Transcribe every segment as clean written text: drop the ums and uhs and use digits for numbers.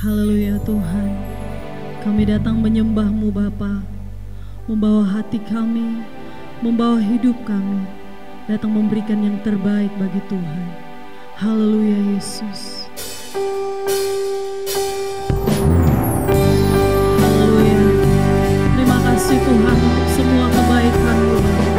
Haleluya Tuhan, kami datang menyembah-Mu Bapa, membawa hati kami, membawa hidup kami, datang memberikan yang terbaik bagi Tuhan. Haleluya Yesus. Haleluya. Terima kasih Tuhan untuk semua kebaikan-Mu.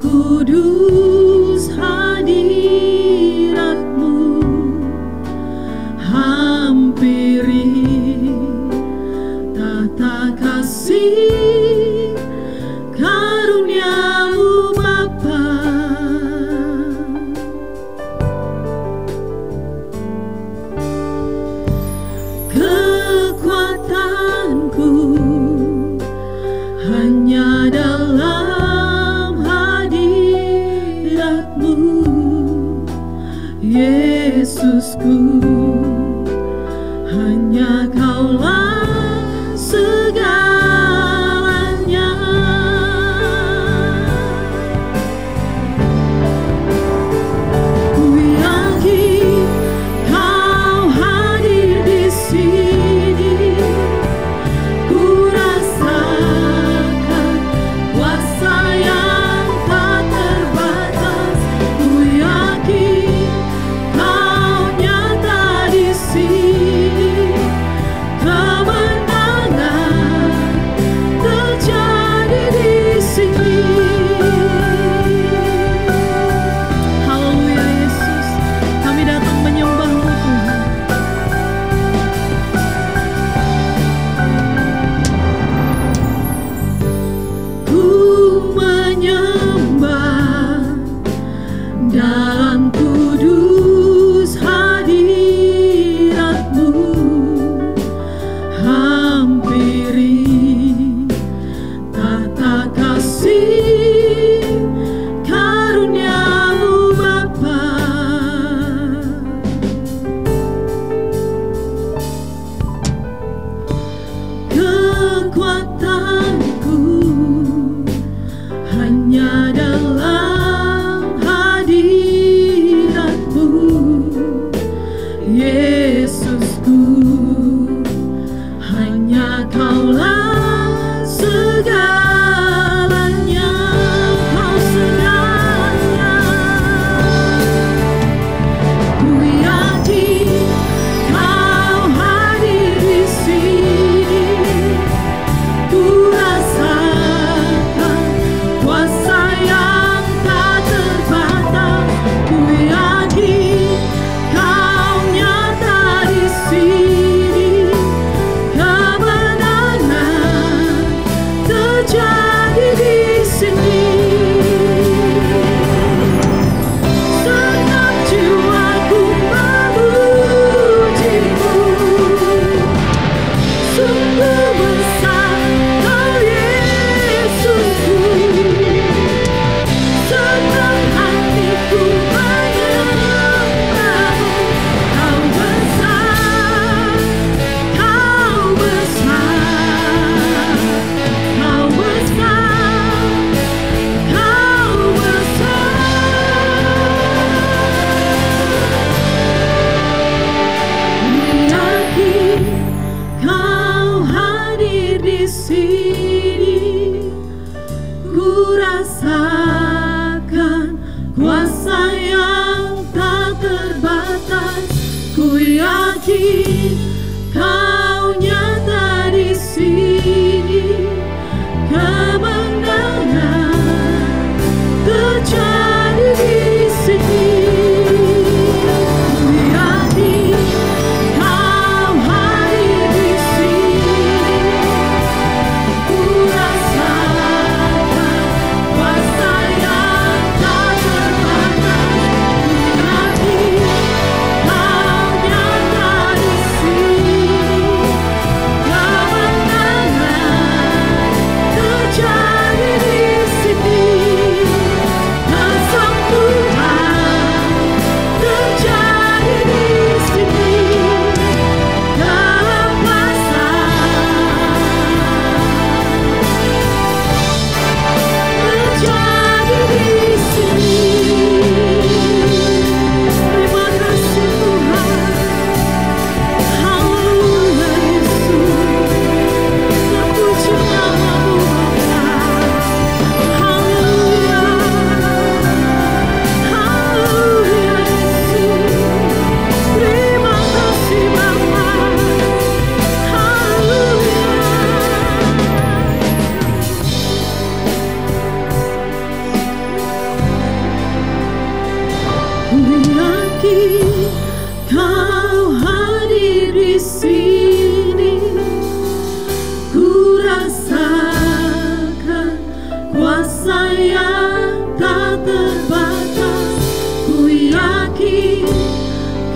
Kudus hadirat-Mu, hampiri tata kasih karunia-Mu Bapa. Kekuatanku hanya dalam Yesusku, hanya Kaulah segalanya. Ku yakin Kau hadir di sini, ku rasakan kuasa yang tak terbatas. Ku yakin Kau nyata di sini, kemenangan terjadi di sini. Ku yakin Kau hadir di sini, ku rasakan kuasa yang tak terbatas. Ku yakin Kau nyata di sini. rasakan kuasa yang tak terbatas. Ku yakin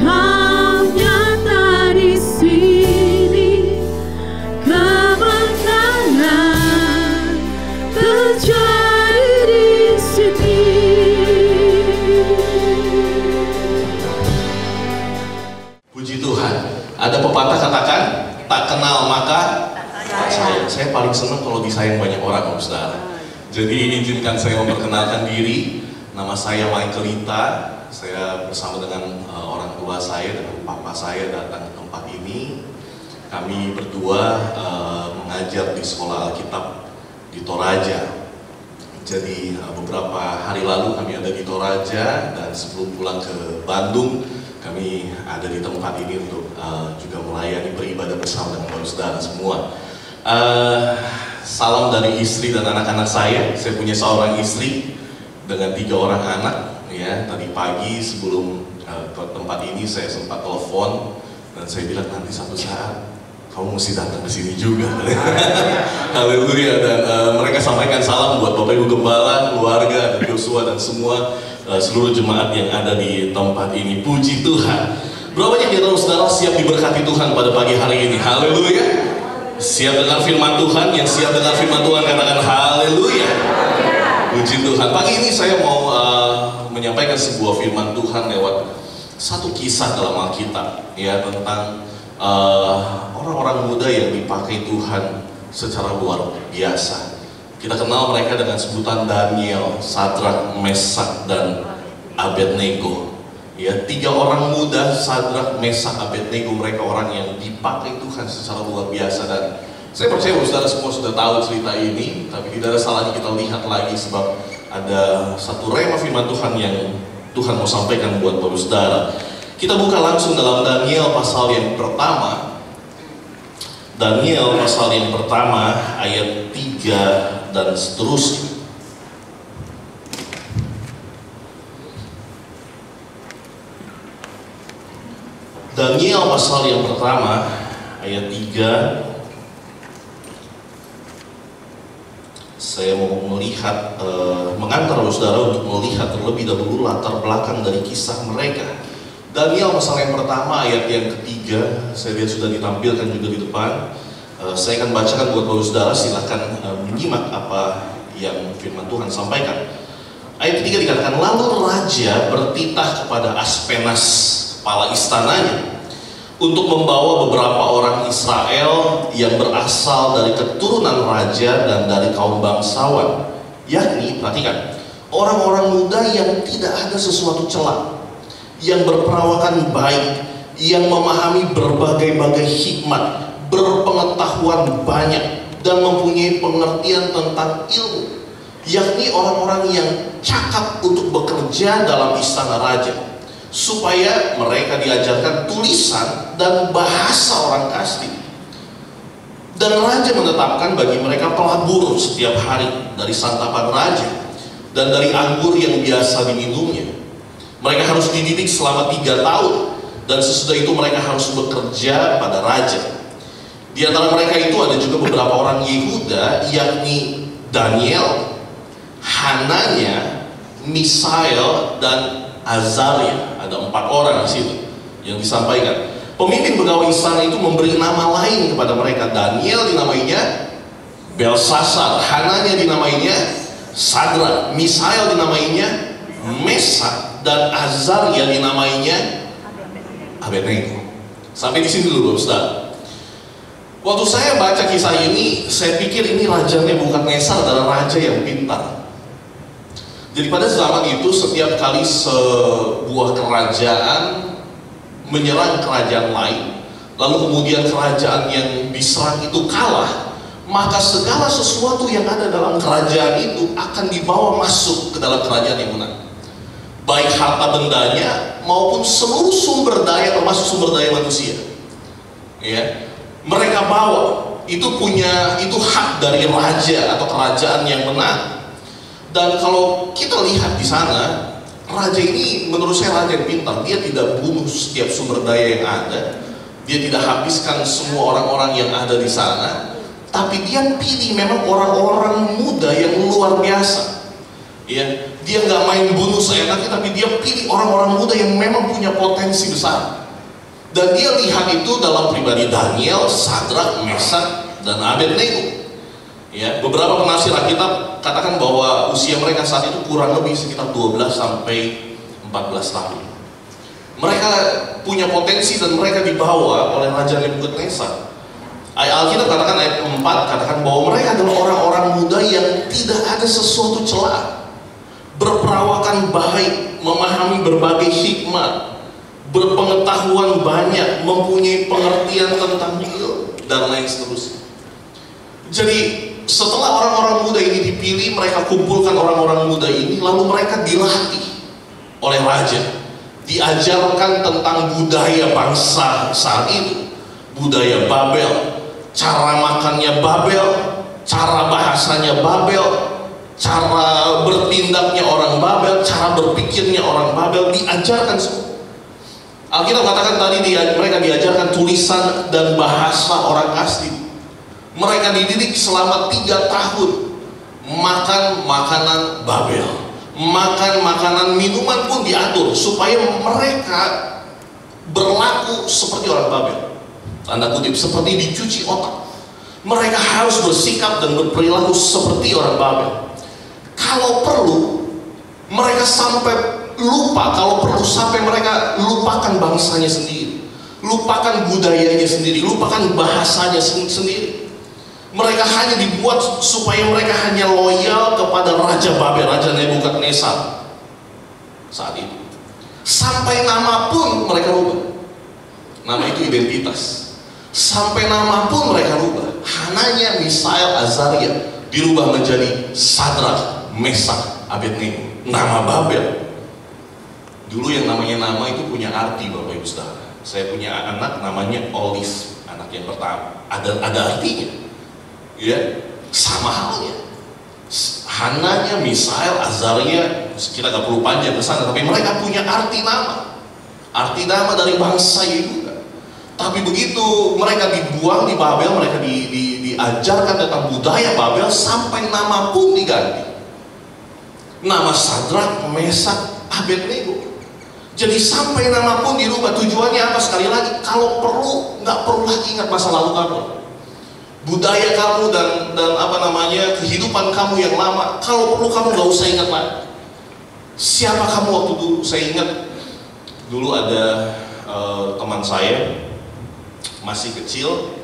Kau nyata di sini, kemenangan terjadi di sini. Puji Tuhan. Ada pepatah katakan, tak kenal maka tak sayang. Saya paling senang kalau disayang banyak orang, saudara. Jadi izinkan saya memperkenalkan diri. Nama saya Michael Lita. Saya bersama dengan orang tua saya, dengan papa saya datang ke tempat ini. Kami berdua mengajar di sekolah Alkitab di Toraja. Jadi beberapa hari lalu kami ada di Toraja, dan sebelum pulang ke Bandung kami ada di tempat ini untuk juga melayani beribadah bersama dengan saudara semua. Salam dari istri dan anak-anak saya. Saya punya seorang istri dengan 3 orang anak. Ya, tadi pagi sebelum ke tempat ini saya sempat telepon dan saya bilang nanti satu saat kamu mesti datang ke sini juga. Haleluya. Dan mereka sampaikan salam buat Bapak Ibu Gembala, keluarga, dan Joshua dan semua seluruh jemaat yang ada di tempat ini. Puji Tuhan. Berapa banyak di antara saudara siap diberkati Tuhan pada pagi hari ini? Haleluya. Siap dengar firman Tuhan? Yang siap dengar firman Tuhan katakan haleluya. Puji Tuhan. Pagi ini saya mau menyampaikan sebuah firman Tuhan lewat satu kisah dalam Alkitab, ya, tentang orang-orang muda yang dipakai Tuhan secara luar biasa. Kita kenal mereka dengan sebutan Daniel, Sadrak, Mesak, dan Abednego. Ya, 3 orang muda, Sadrak, Mesak, Abednego, mereka orang yang dipakai Tuhan secara luar biasa. Dan saya percaya saudara semua sudah tahu cerita ini, tapi tidak ada salahnya kita lihat lagi sebab ada satu rema firman Tuhan yang Tuhan mau sampaikan buat saudara. Kita buka langsung dalam Daniel pasal yang pertama. Daniel pasal yang pertama ayat 3 dan seterusnya. Daniel pasal yang pertama ayat 3. Saya mau melihat, mengantar saudara untuk melihat terlebih dahulu latar belakang dari kisah mereka. Daniel pasal yang pertama ayat yang ketiga, saya lihat sudah ditampilkan juga di depan. Saya akan bacakan buat saudara, silakan menyimak apa yang firman Tuhan sampaikan. Ayat ketiga dikatakan, lalu raja bertitah kepada Aspenas, kepala istananya, untuk membawa beberapa orang Israel yang berasal dari keturunan raja dan dari kaum bangsawan, yakni, perhatikan, orang-orang muda yang tidak ada sesuatu celah, yang berperawakan baik, yang memahami berbagai-bagai hikmat, berpengetahuan banyak, dan mempunyai pengertian tentang ilmu, yakni orang-orang yang cakap untuk bekerja dalam istana raja, supaya mereka diajarkan tulisan dan bahasa orang Kasdi. Dan raja menetapkan bagi mereka pelabur setiap hari dari santapan raja dan dari anggur yang biasa diminumnya. Mereka harus dididik selama 3 tahun, dan sesudah itu mereka harus bekerja pada raja. Di antara mereka itu ada juga beberapa orang Yehuda, yakni Daniel, Hananya, Misael, dan Azaria. Ada 4 orang di situ yang disampaikan. Pemimpin pegawai istana itu memberi nama lain kepada mereka. Daniel dinamainya Belsasar, Hananya dinamainya Sadrak, Misael dinamainya Mesak, dan Azaria dinamainya Abednego. Sampai di sini dulu, Ustaz. Waktu saya baca kisah ini, saya pikir ini Raja Nebukadnezar adalah raja yang pintar. Jadi pada zaman itu setiap kali sebuah kerajaan menyerang kerajaan lain, lalu kemudian kerajaan yang diserang itu kalah, maka segala sesuatu yang ada dalam kerajaan itu akan dibawa masuk ke dalam kerajaan yang menang. Baik harta bendanya maupun seluruh sumber daya, termasuk sumber daya manusia. Ya, mereka bawa, itu hak dari raja atau kerajaan yang menang. Dan kalau kita lihat di sana, raja ini menurut saya raja yang pintar. Dia tidak bunuh setiap sumber daya yang ada, dia tidak habiskan semua orang-orang yang ada di sana, Tapi dia pilih memang orang-orang muda yang luar biasa. Ya, dia nggak main bunuh seenaknya, tapi dia pilih orang-orang muda yang memang punya potensi besar. Dan dia lihat itu dalam pribadi Daniel, Sadrak, Mesak, dan Abednego. Ya, beberapa penafsir Alkitab katakan bahwa usia mereka saat itu kurang lebih sekitar 12 sampai 14 tahun. Mereka punya potensi dan mereka dibawa oleh Raja Nebukadnezar. Alkitab katakan ayat 4 katakan bahwa mereka adalah orang-orang muda yang tidak ada sesuatu celah, berperawakan baik, memahami berbagai hikmat, berpengetahuan banyak, mempunyai pengertian tentang ilmu, dan lain seterusnya. Jadi setelah orang-orang muda ini dipilih, mereka kumpulkan orang-orang muda ini, lalu mereka dilatih oleh raja, diajarkan tentang budaya bangsa saat itu, budaya Babel, cara makannya Babel, cara bahasanya Babel, cara bertindaknya orang Babel, cara berpikirnya orang Babel, diajarkan semua. Alkitab katakan tadi mereka diajarkan tulisan dan bahasa orang asli. Mereka dididik selama 3 tahun, makan makanan Babel, makan makanan minuman pun diatur supaya mereka berlaku seperti orang Babel. Tanda kutip, seperti dicuci otak. Mereka harus bersikap dan berperilaku seperti orang Babel. Kalau perlu, mereka sampai lupa, kalau perlu sampai mereka lupakan bangsanya sendiri, lupakan budayanya sendiri, lupakan bahasanya sendiri. Mereka hanya dibuat supaya mereka hanya loyal kepada Raja Babel, Raja Nebukadnezar saat itu. Sampai nama pun mereka rubah. Nama itu identitas. Sampai nama pun mereka rubah. Hananya, Misael, Azaria dirubah menjadi Sadrak, Mesak, Abednego. Nama Babel. Dulu yang namanya nama itu punya arti, Bapak Ibu Saudara. Saya punya anak namanya Olive, anak yang pertama. Ada artinya. Ya, sama halnya. Hananya, Misael, Azaria, kita gak perlu panjang ke sana, tapi mereka punya arti nama. Arti nama dari bangsa Yehuda. Tapi begitu mereka dibuang di Babel, mereka diajarkan tentang budaya Babel, sampai nama pun diganti. Nama Sadrak, Mesak, Abednego. Jadi sampai nama pun dirubah. Tujuannya apa? Sekali lagi, kalau perlu, nggak perlu lagi ingat masa lalu kamu, budaya kamu dan kehidupan kamu yang lama. Kalau perlu kamu nggak usah ingat lagi siapa kamu waktu dulu. Saya ingat dulu ada teman saya masih kecil,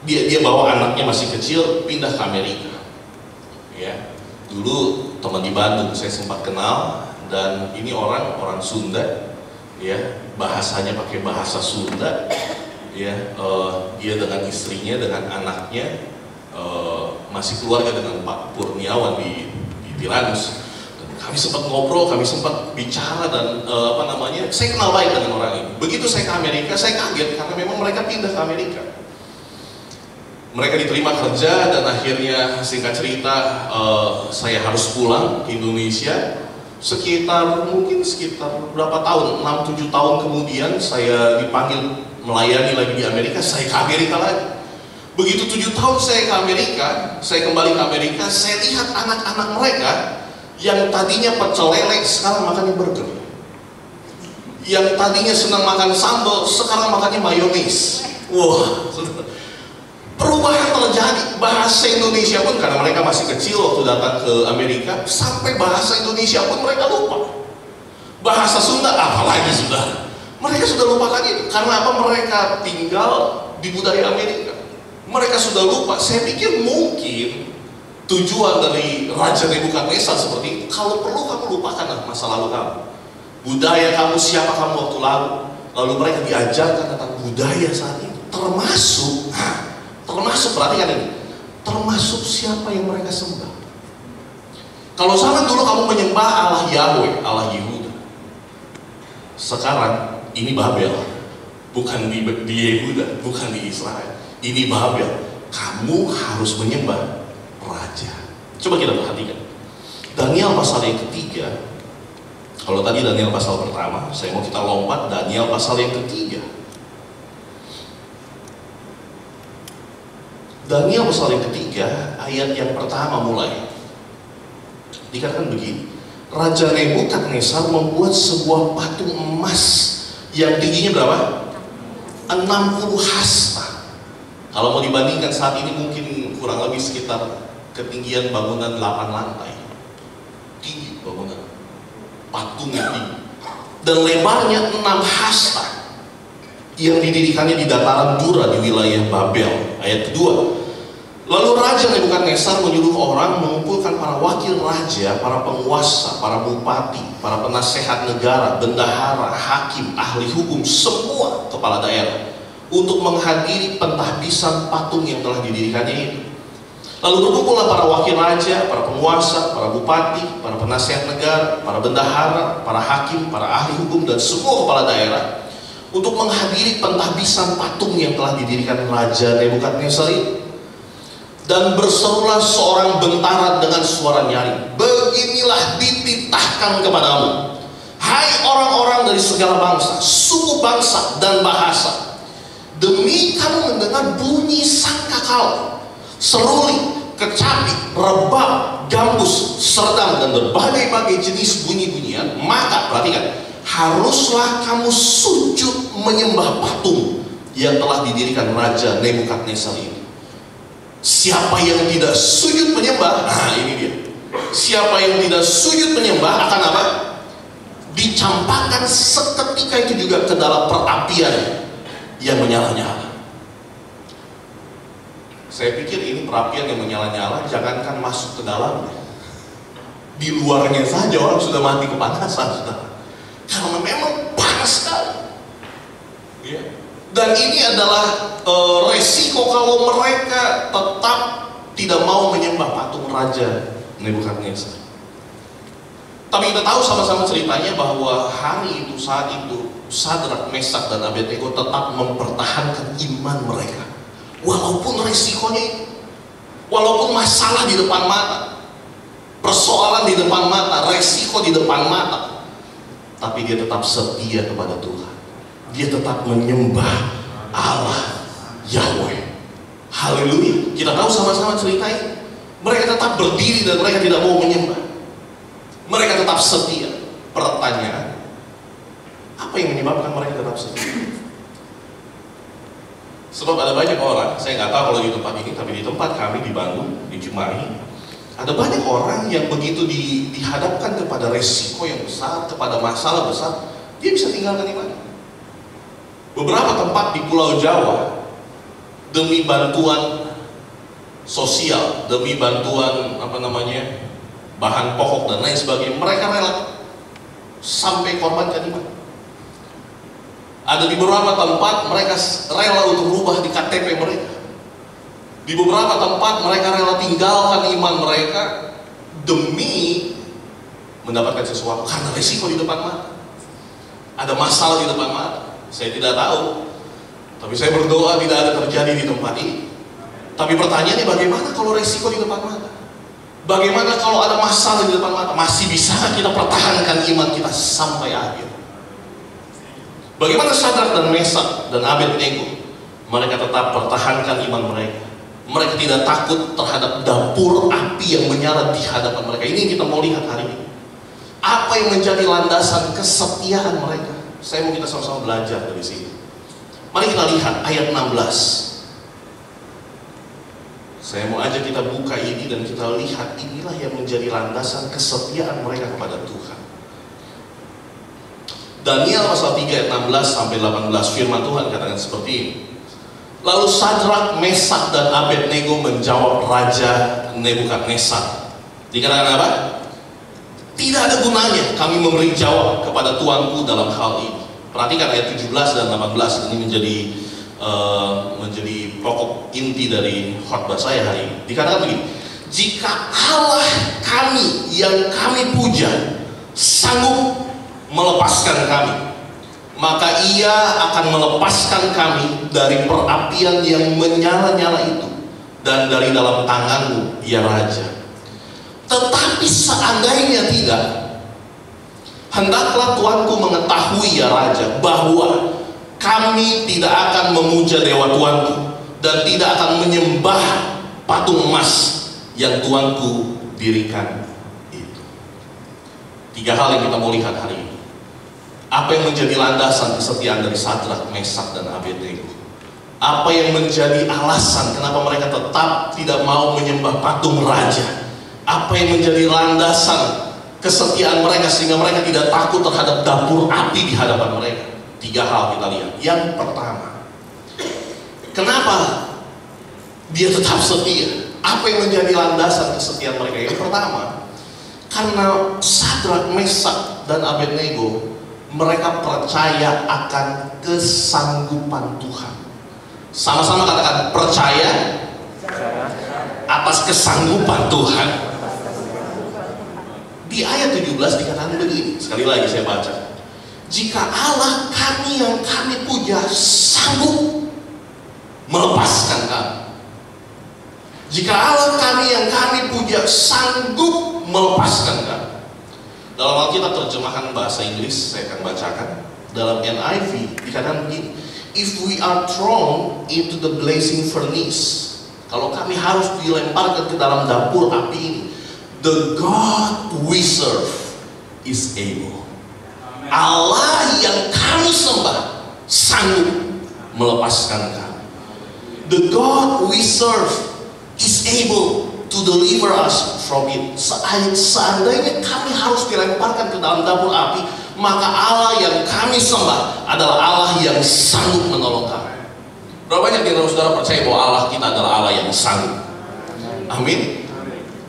dia bawa anaknya masih kecil pindah ke Amerika. Ya, dulu teman di Bandung saya sempat kenal, dan ini orang Sunda, ya, bahasanya pakai bahasa Sunda, ya, dia dengan istrinya, dengan anaknya, masih keluarga dengan Pak Kurniawan di Tiranus. Dan kami sempat ngobrol, kami sempat bicara, dan saya kenal baik dengan orang ini. Begitu saya ke Amerika, saya kaget karena memang mereka pindah ke Amerika. Mereka diterima kerja, dan akhirnya singkat cerita saya harus pulang ke Indonesia. Sekitar berapa tahun, 6-7 tahun kemudian saya dipanggil melayani lagi di Amerika. Saya ke Amerika lagi. Begitu 7 tahun saya ke Amerika, saya kembali ke Amerika, saya lihat anak-anak mereka yang tadinya pecel lele sekarang makannya burger, yang tadinya senang makan sambal sekarang makannya mayonis. Wah, perubahan terjadi. Bahasa Indonesia pun, karena mereka masih kecil waktu datang ke Amerika, sampai bahasa Indonesia pun mereka lupa. Bahasa Sunda apalagi sudah, mereka sudah lupakan itu. Karena apa? Mereka tinggal di budaya Amerika. Mereka sudah lupa. Saya pikir mungkin tujuan dari Raja Nebukadnezar seperti itu. Kalau perlu kamu lupakanlah masa lalu kamu, budaya kamu, siapa kamu waktu lalu. Lalu mereka diajarkan tentang budaya saat itu, termasuk perhatikan ini, termasuk siapa yang mereka sembah. Kalau zaman dulu kamu menyembah Allah Yahweh, Allah Yehuda. Sekarang ini Babel, bukan di Yehuda, bukan di Israel. Ini Babel. Kamu harus menyembah raja. Coba kita perhatikan Daniel pasal yang ketiga. Kalau tadi Daniel pasal pertama, saya mau kita lompat Daniel pasal yang ketiga. Daniel pasal yang ketiga, ayat yang pertama mulai. Dikatakan begini, Raja Nebukadnezar membuat sebuah patung emas yang tingginya berapa? 60 hasta. Kalau mau dibandingkan saat ini mungkin kurang lebih sekitar ketinggian bangunan 8 lantai. Tinggi bangunan, patung yang tinggi. Dan lebarnya 6 hasta, yang didirikannya di dataran Dura di wilayah Babel. Ayat kedua, lalu Raja Nebukadnezar menyuruh orang mengumpulkan para wakil raja, para penguasa, para bupati, para penasehat negara, bendahara, hakim, ahli hukum, semua kepala daerah untuk menghadiri pentahbisan patung yang telah didirikannya itu. Lalu berkumpullah para wakil raja, para penguasa, para bupati, para penasehat negara, para bendahara, para hakim, para ahli hukum, dan semua kepala daerah untuk menghadiri pentahbisan patung yang telah didirikan Raja Nebukadnezar itu. Dan berserulah seorang bentara dengan suara nyaring, beginilah dititahkan kepadamu, hai orang-orang dari segala bangsa, suku bangsa, dan bahasa, demi kamu mendengar bunyi sangkakala, seruli, kecapi, rebab, gambus, serdam, dan berbagai-bagai jenis bunyi-bunyian, maka perhatikan, haruslah kamu sujud menyembah patung yang telah didirikan Raja Nebukadnezar ini. Siapa yang tidak sujud menyembah, nah ini dia. Siapa yang tidak sujud menyembah akan apa? Dicampakkan seketika itu juga ke dalam perapian yang menyala-nyala. Saya pikir ini perapian yang menyala-nyala, jangankan masuk ke dalamnya, di luarnya saja orang sudah mati kepanasan, saudara. Karena memang panas sekali. Ya. Dan ini adalah resiko kalau mereka tetap tidak mau menyembah patung Raja Nebukadnezar. Tapi kita tahu sama-sama ceritanya bahwa hari itu, saat itu, Sadrak, Mesak, dan Abednego tetap mempertahankan iman mereka. Walaupun resikonya itu, walaupun masalah di depan mata, persoalan di depan mata, resiko di depan mata, tapi dia tetap setia kepada Tuhan. Dia tetap menyembah Allah Yahweh. Haleluya. Kita tahu sama-sama ceritanya. Mereka tetap berdiri dan mereka tidak mau menyembah. Mereka tetap setia. Pertanyaan, apa yang menyebabkan mereka tetap setia? Sebab ada banyak orang, saya nggak tahu kalau di tempat ini, tapi di tempat kami di Bandung, di Cimahi, ada banyak orang yang begitu dihadapkan kepada resiko yang besar, kepada masalah besar, dia bisa tinggalkan iman. Beberapa tempat di Pulau Jawa, demi bantuan sosial, demi bantuan bahan pokok dan lain sebagainya, mereka rela sampai korbankan iman. Ada di beberapa tempat mereka rela untuk berubah di KTP mereka. Di beberapa tempat mereka rela tinggalkan iman mereka demi mendapatkan sesuatu karena risiko di depan mata. Ada masalah di depan mata. Saya tidak tahu, tapi saya berdoa tidak ada terjadi di tempat ini. Tapi pertanyaannya, bagaimana kalau risiko di depan mata? Bagaimana kalau ada masalah di depan mata? Masih bisa kita pertahankan iman kita sampai akhir? Bagaimana Sadrak dan Mesak dan Abednego? Mereka tetap pertahankan iman mereka. Mereka tidak takut terhadap dapur api yang menyala di hadapan mereka. Ini yang kita mau lihat hari ini. Apa yang menjadi landasan kesetiaan mereka? Saya mau kita sama-sama belajar dari sini. Mari kita lihat ayat 16. Saya mau ajak kita buka ini dan kita lihat inilah yang menjadi landasan kesetiaan mereka kepada Tuhan. Daniel pasal 3 ayat 16 sampai 18, firman Tuhan katakan seperti ini. Lalu Sadrak, Mesak, dan Abednego menjawab Raja Nebukadnezar. Dikatakan apa? Tidak ada gunanya kami memberi jawab kepada tuanku dalam hal ini. Perhatikan ayat 17 dan 18, ini menjadi pokok inti dari khotbah saya hari ini. Dikatakan begini, jika Allah kami yang kami puja sanggup melepaskan kami, maka Ia akan melepaskan kami dari perapian yang menyala-nyala itu dan dari dalam tanganmu, ya Raja. Tetapi seandainya tidak, hendaklah tuanku mengetahui, ya Raja, bahwa kami tidak akan memuja dewa tuanku, dan tidak akan menyembah patung emas yang Tuanku dirikan itu. 3 hal yang kita mau lihat hari ini. Apa yang menjadi landasan kesetiaan dari Sadrak, Mesak, dan Abednego? Apa yang menjadi alasan kenapa mereka tetap tidak mau menyembah patung raja? Apa yang menjadi landasan kesetiaan mereka sehingga mereka tidak takut terhadap dapur api di hadapan mereka? 3 hal kita lihat. Yang pertama, kenapa dia tetap setia? Apa yang menjadi landasan kesetiaan mereka? Yang pertama, karena Sadrak, Mesak, dan Abednego, mereka percaya akan kesanggupan Tuhan. Sama-sama katakan percaya atas kesanggupan Tuhan. Di ayat 17 dikatakan begini, sekali lagi saya baca. Jika Allah kami yang kami puja sanggup melepaskan kami. Jika Allah kami yang kami puja sanggup melepaskan kami. Dalam Alkitab terjemahan bahasa Inggris, saya akan bacakan. Dalam NIV dikatakan begini, if we are thrown into the blazing furnace, kalau kami harus dilemparkan ke dalam dapur api ini, the God we serve is able. Allah yang kami sembah sanggup melepaskan kami. The God we serve is able to deliver us from it. Seandainya kami harus dilemparkan ke dalam dapur api, maka Allah yang kami sembah adalah Allah yang sanggup menolong kami. Berapa banyak yang saudara percaya bahwa Allah kita adalah Allah yang sanggup? Amin.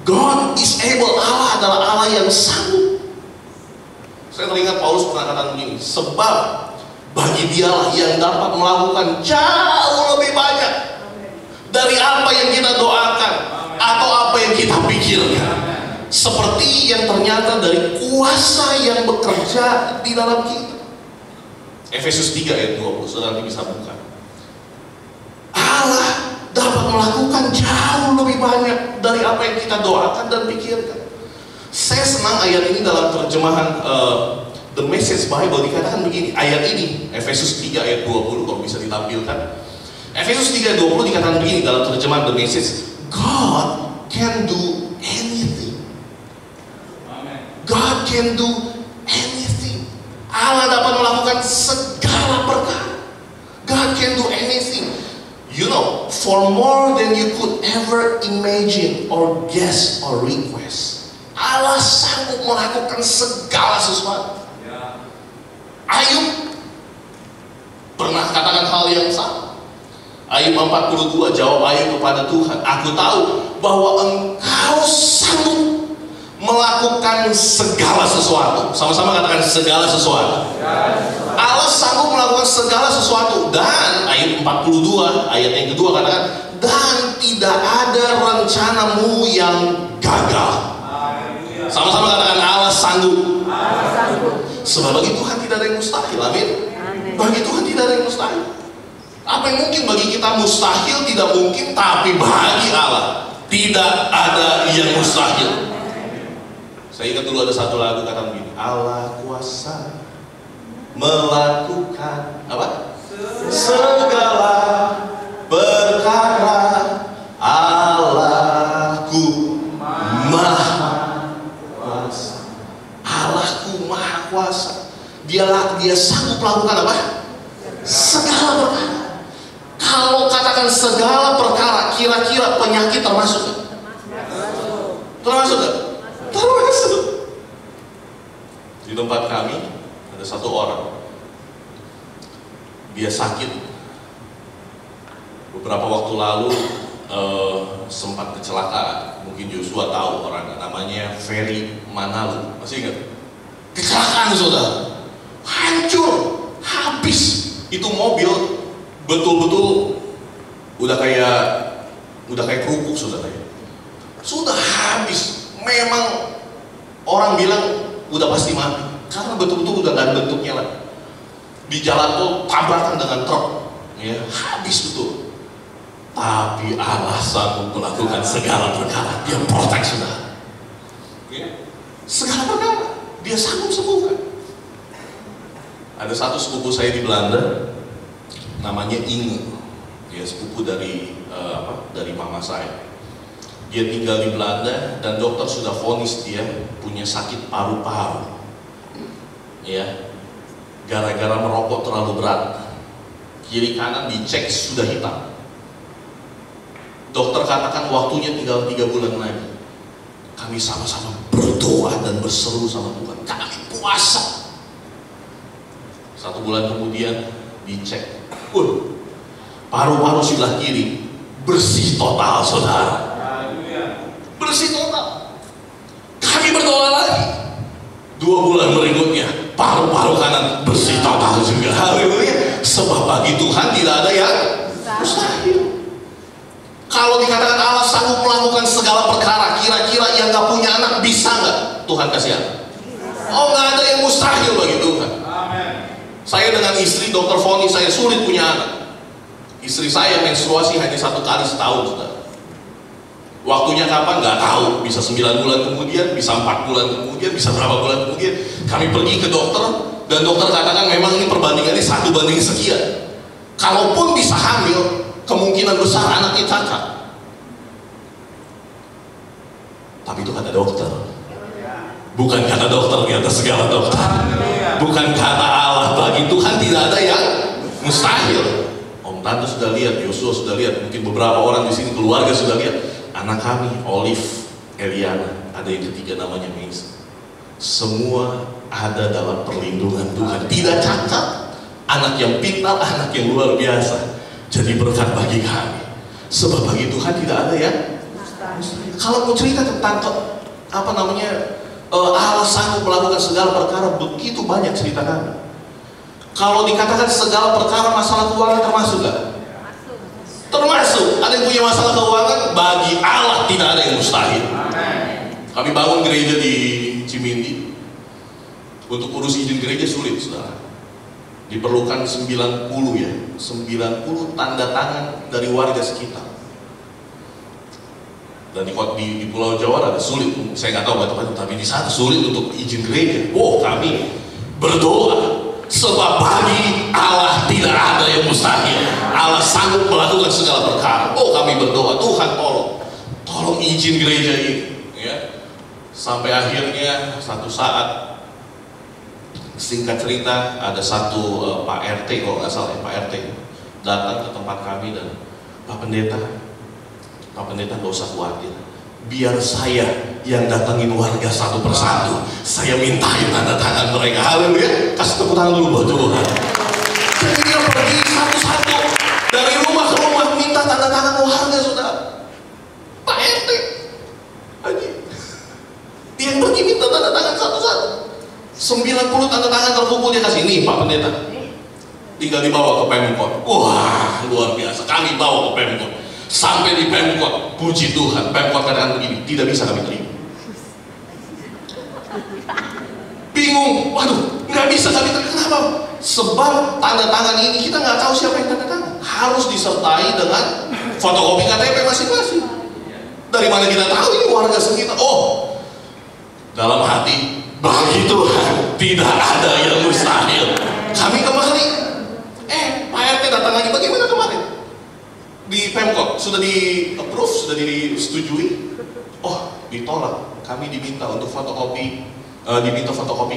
God is able. Allah adalah Allah yang sanggup. Saya teringat Paulus pernah katakan begini, sebab bagi Dialah yang dapat melakukan jauh lebih banyak dari apa yang kita doakan atau apa yang kita pikirkan, seperti yang ternyata dari kuasa yang bekerja di dalam kita. Efesus 3 ayat 20, saudara nanti bisa buka. Allah dapat melakukan jauh lebih banyak dari apa yang kita doakan dan pikirkan. Saya senang ayat ini dalam terjemahan The Message Bible dikatakan begini. Ayat ini Efesus 3 ayat 20, kalau bisa ditampilkan. Efesus 3:20 dikatakan begini dalam terjemahan The Message. God can do anything. God can do anything. Allah dapat melakukan segala perkara. God can do anything. You know, for more than you could ever imagine or guess or request. Allah sanggup melakukan segala sesuatu. Ayub pernah katakan hal yang sama. Ayub 42, jawab Ayub kepada Tuhan, aku tahu bahwa Engkau sanggup melakukan segala sesuatu. Sama-sama katakan segala sesuatu. Allah sanggup melakukan segala sesuatu. Dan ayat 42, ayat yang kedua katakan, dan tidak ada rencanamu yang gagal. Sama-sama katakan Allah sanggup. Sebab bagi Tuhan tidak ada yang mustahil. Amin. Bagi Tuhan tidak ada yang mustahil. Apa yang mungkin bagi kita mustahil tidak mungkin, tapi bagi Allah tidak ada yang mustahil. Saya ingat dulu ada satu lagu kata begini, Allah kuasa melakukan apa? Segala perkara, Allahku maha kuasa. Allahku maha kuasa. Dia sanggup melakukan apa? Segala perkara. Kalau katakan segala perkara, kira-kira penyakit termasuk gak? Termasuk gak? Termasuk. Di tempat kami ada satu orang, dia sakit. Beberapa waktu lalu sempat kecelakaan. Mungkin Joshua tahu orangnya, namanya Ferry Manalu. Masih ingat? Kecelakaan saudara, hancur, habis. Itu mobil betul-betul udah kayak kerupuk saudara. Sudah habis. Memang orang bilang udah pasti mati karena betul-betul udah gak ada bentuknya lagi. Di jalan tol tabrakan dengan truk, ya habis betul. Tapi Allah sanggup melakukan segala perkara. Dia protek saudara. Ya, segala perkara dia sanggup sembuhkan. Ada satu sepupu saya di Belanda, namanya Inge. Dia sepupu dari dari mama saya. Dia tinggal di Belanda dan dokter sudah vonis dia punya sakit paru-paru. Ya, gara-gara merokok terlalu berat. Kiri kanan dicek sudah hitam. Dokter katakan waktunya tinggal 3 bulan lagi. Kami sama-sama berdoa dan berseru sama Tuhan. Kami puasa. 1 bulan kemudian dicek. Paru-paru sebelah kiri bersih total, saudara. Bersih total. Kami berdoa lagi. 2 bulan berikutnya paru-paru kanan bersih total juga. Haleluya. Sebab bagi Tuhan tidak ada yang mustahil. Kalau dikatakan Allah sanggup melakukan segala perkara, kira-kira yang gak punya anak bisa gak Tuhan kasih anak? Oh, gak ada yang mustahil bagi Tuhan. Saya dengan istri dokter vonis saya sulit punya anak. Istri saya menstruasi hanya 1 kali setahun, saudara. Waktunya kapan? Gak tahu. Bisa 9 bulan kemudian, bisa 4 bulan kemudian, bisa berapa bulan kemudian. Kami pergi ke dokter dan dokter katakan memang ini perbandingannya 1 banding sekian. Kalaupun bisa hamil, kemungkinan besar anaknya cacat. Tapi itu kata dokter. Bukan kata dokter di atas segala dokter. Bukan kata Allah. Bagi Tuhan tidak ada yang mustahil. Om Tante sudah lihat, Yosua sudah lihat, mungkin beberapa orang di sini keluarga sudah lihat. Anak kami, Olive, Eliana, ada yang ketiga namanya Mason. Semua ada dalam perlindungan Tuhan. Tidak cacat. Anak yang pintar, anak yang luar biasa. Jadi berkat bagi kami. Sebab bagi Tuhan tidak ada ya. Kalau mau cerita tentang Allah sanggup melakukan segala perkara, begitu banyak cerita kami. Kalau dikatakan segala perkara masalah keuangan termasuk gak? Termasuk. Ada yang punya masalah keuangan, bagi Allah tidak ada yang mustahil. Kami bangun gereja di Cimindi. Untuk urus izin gereja sulit, saudara. Diperlukan 90 ya, 90 tanda tangan dari warga sekitar. Dan di Pulau Jawa ada sulit, saya nggak tahu bagaimana, tapi di sana sulit untuk izin gereja. Kami berdoa, sebab bagi Allah tidak ada yang mustahil. Allah sanggup melakukan segala perkara. Kami berdoa, Tuhan tolong izin gereja ini. Ya. Sampai akhirnya satu saat, singkat cerita, ada satu Pak RT, kalau nggak salah Pak RT datang ke tempat kami dan Pak Pendeta nggak usah khawatir, biar saya yang datangin warga satu persatu, saya mintain tanda tangan mereka. Haleluya. Kasih tepuk tangan dulu buat Tuhan. Jadi dia pergi satu-satu dari rumah ke rumah minta tanda tangan warga, saudara. Pak RT dia yang pergi minta tanda tangan satu-satu. 90 tanda tangan terkumpul, dia kasih, nih Pak Pendeta, tinggal dibawa ke Pemkot. Wah, luar biasa. Kami bawa ke Pemkot. Sampai di Pemkot, puji Tuhan, Pemkot katakan begini, tidak bisa kami terima. Bingung, waduh, nggak bisa kami terima. Kenapa? Sebab tanda tangan ini kita nggak tahu siapa yang tanda tangan. Harus disertai dengan fotokopi KTP masing-masing. Dari mana kita tahu ini warga sekitar? Dalam hati, bagi Tuhan tidak ada yang mustahil. Kami kembali, Pak RT datang lagi. Bagaimana kemarin? Di Pemkot sudah di approve, sudah disetujui. Ditolak. Kami diminta untuk fotokopi,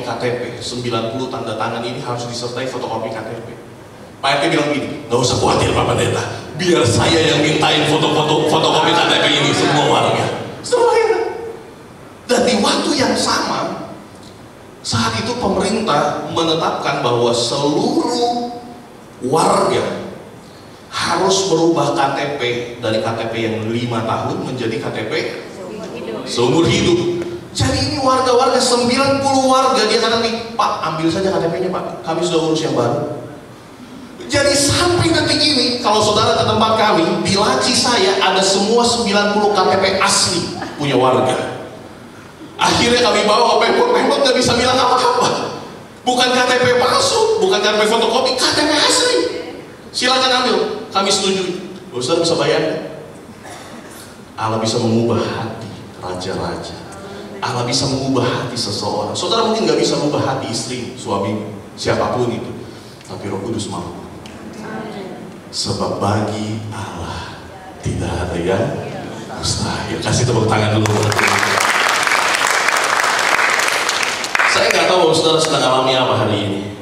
KTP. 90 tanda tangan ini harus disertai fotokopi KTP. Pak RT bilang gini, nggak usah khawatir Pak Pendeta, biar saya yang mintain fotokopi KTP ini semua warga. Dan di waktu yang sama, saat itu pemerintah menetapkan bahwa seluruh warga harus merubah KTP dari KTP yang 5 tahun menjadi KTP seumur hidup. Jadi ini warga-warga, 90 warga, dia kata nih, Pak ambil saja KTP-nya Pak, kami sudah urus yang baru. Jadi sampai detik ini, kalau saudara ke tempat kami, di laci saya ada semua 90 KTP asli punya warga. Akhirnya kami bawa ke Pemkot nggak bisa bilang apa-apa. Bukan KTP palsu, bukan KTP fotokopi, KTP asli. Silakan ambil, kami setuju. Saudara bisa bayangkan, Allah bisa mengubah hati raja-raja. Allah bisa mengubah hati seseorang. Saudara mungkin nggak bisa mengubah hati istri, suami, siapapun itu, tapi Roh Kudus mampu. Sebab bagi Allah tidak ada yang mustahil. Kasih tepuk tangan dulu. Saya nggak tahu saudara sedang alami apa hari ini.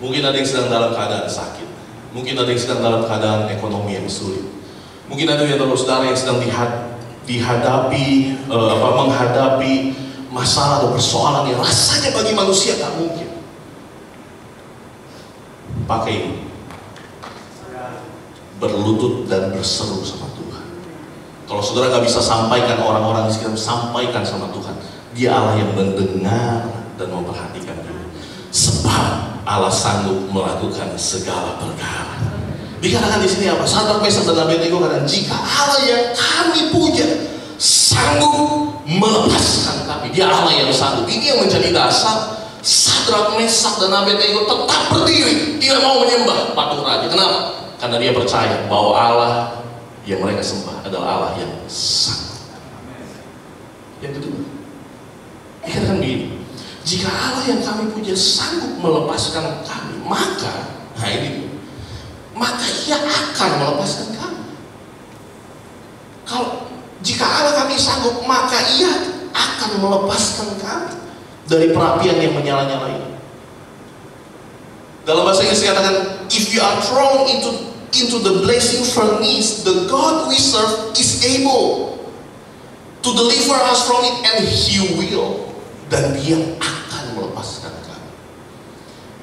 Mungkin ada yang sedang dalam keadaan sakit. Mungkin ada yang sedang dalam keadaan ekonomi yang sulit. Mungkin ada yang saudara yang sedang menghadapi masalah atau persoalan yang rasanya bagi manusia tak mungkin. Pakai ini, berlutut dan berseru sama Tuhan. Kalau saudara nggak bisa sampaikan, orang-orang di sekitar sampaikan sama Tuhan. Dia Allah yang mendengar dan memperhatikan diri. Sebab Allah sanggup melakukan segala perkara. Dikatakan di sini apa? Sadrak, Mesak dan Abednego katakan, jika Allah yang kami puja sanggup melepaskan kami, dia Allah yang sanggup. Ini yang menjadi dasar Sadrak, Mesak dan Abednego tetap berdiri, tidak mau menyembah patung raja. Kenapa? Karena dia percaya bahwa Allah yang mereka sembah adalah Allah yang sanggup. Yang kedua, dikatakan begini, jika Allah yang kami puja sanggup melepaskan kami, maka, nah ini, maka Ia akan melepaskan kami. Kalau jika Allah kami sanggup, maka Ia akan melepaskan kami dari perapian yang menyala-nyala ini. Dalam bahasa Inggris dikatakan, if you are thrown into the blazing furnace, the God we serve is able to deliver us from it, and He will. Dan Dia akan melepaskan kami.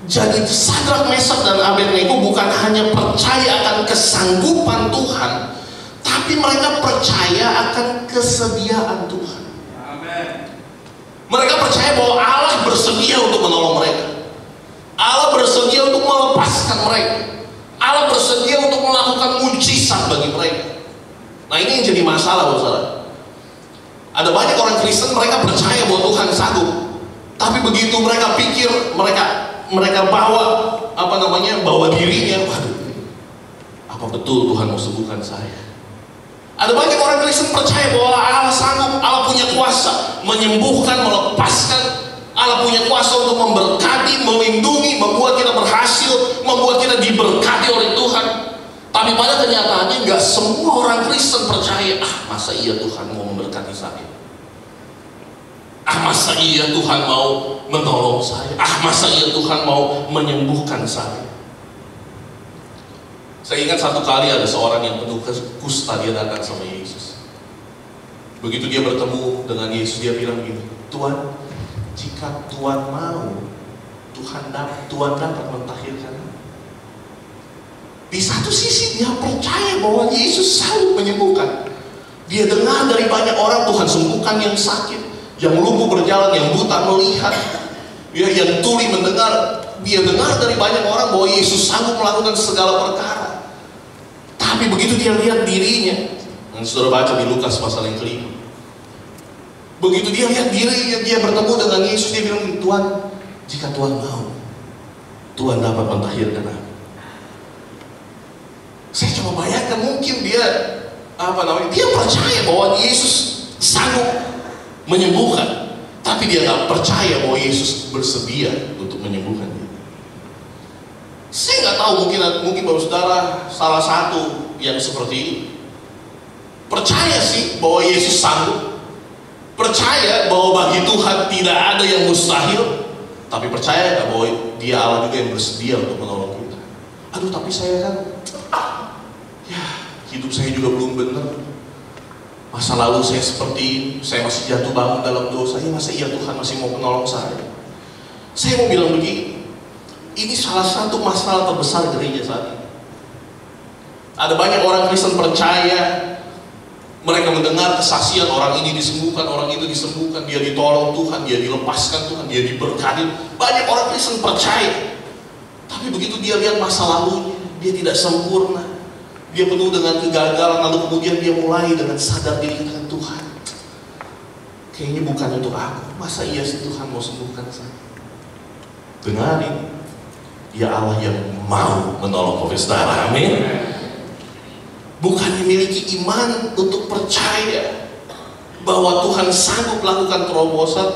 Jadi Sadrak, Mesak dan Abednego bukan hanya percaya akan kesanggupan Tuhan, tapi mereka percaya akan kesediaan Tuhan. Amen. Mereka percaya bahwa Allah bersedia untuk menolong mereka. Allah bersedia untuk melepaskan mereka. Allah bersedia untuk melakukan mujizat bagi mereka. Nah, ini yang jadi masalah, saudara. Ada banyak orang Kristen, mereka percaya bahwa Tuhan sanggup, tapi begitu mereka pikir, mereka bawa bawa dirinya, waduh, apa betul Tuhan mau sembuhkan saya? Ada banyak orang Kristen percaya bahwa Allah sanggup, Allah punya kuasa menyembuhkan, melepaskan, Allah punya kuasa untuk memberkati, melindungi, membuat kita berhasil, membuat kita diberkati oleh Tuhan. Tapi pada kenyataannya nggak semua orang Kristen percaya, masa iya Tuhan mau memberkati saya? Masa iya Tuhan mau menolong saya? Masa iya Tuhan mau menyembuhkan saya? Saya ingat satu kali ada seorang yang penuh kusta, dia datang sama Yesus. Begitu dia bertemu dengan Yesus, dia bilang begini, Tuhan, jika Tuhan mau, Tuhan dapat mentahirkan. Di satu sisi dia percaya bahwa Yesus sanggup menyembuhkan. Dia dengar dari banyak orang, Tuhan sembuhkan yang sakit, yang lumpuh berjalan, yang buta melihat, yang tuli mendengar. Dia dengar dari banyak orang bahwa Yesus sanggup melakukan segala perkara. Tapi begitu dia lihat dirinya, yang saudara baca di Lukas pasal yang kelima, begitu dia lihat dirinya, dia bertemu dengan Yesus, dia bilang, Tuhan, jika Tuhan mau, Tuhan dapat mentahirkan aku. Saya coba bayangkan, mungkin dia dia percaya bahwa Yesus sanggup menyembuhkan, tapi dia nggak percaya bahwa Yesus bersedia untuk menyembuhkan dia. Saya nggak tahu, mungkin bapak saudara salah satu yang seperti ini. Percaya sih bahwa Yesus sanggup, percaya bahwa bagi Tuhan tidak ada yang mustahil, tapi percaya nggak bahwa Dia Allah juga yang bersedia untuk menolong kita? Aduh, tapi saya kan hidup saya juga belum benar. Masa lalu saya seperti ini, saya masih jatuh bangun dalam dosa. Masa iya Tuhan masih mau menolong saya? Saya mau bilang begini, ini salah satu masalah terbesar gereja saat ini. Ada banyak orang Kristen percaya, mereka mendengar kesaksian orang ini disembuhkan, orang itu disembuhkan, dia ditolong Tuhan, dia dilepaskan Tuhan, dia diberkati. Banyak orang Kristen percaya, tapi begitu dia lihat masa lalunya, dia tidak sempurna, dia penuh dengan kegagalan, lalu kemudian dia mulai dengan sadar diri, katakan, Tuhan, kayaknya bukan untuk aku. Masa iya sih Tuhan mau sembuhkan saya? Dengarin, Dia Allah yang mau menolong saudara. Amin. Bukannya memiliki iman untuk percaya bahwa Tuhan sanggup melakukan terobosan,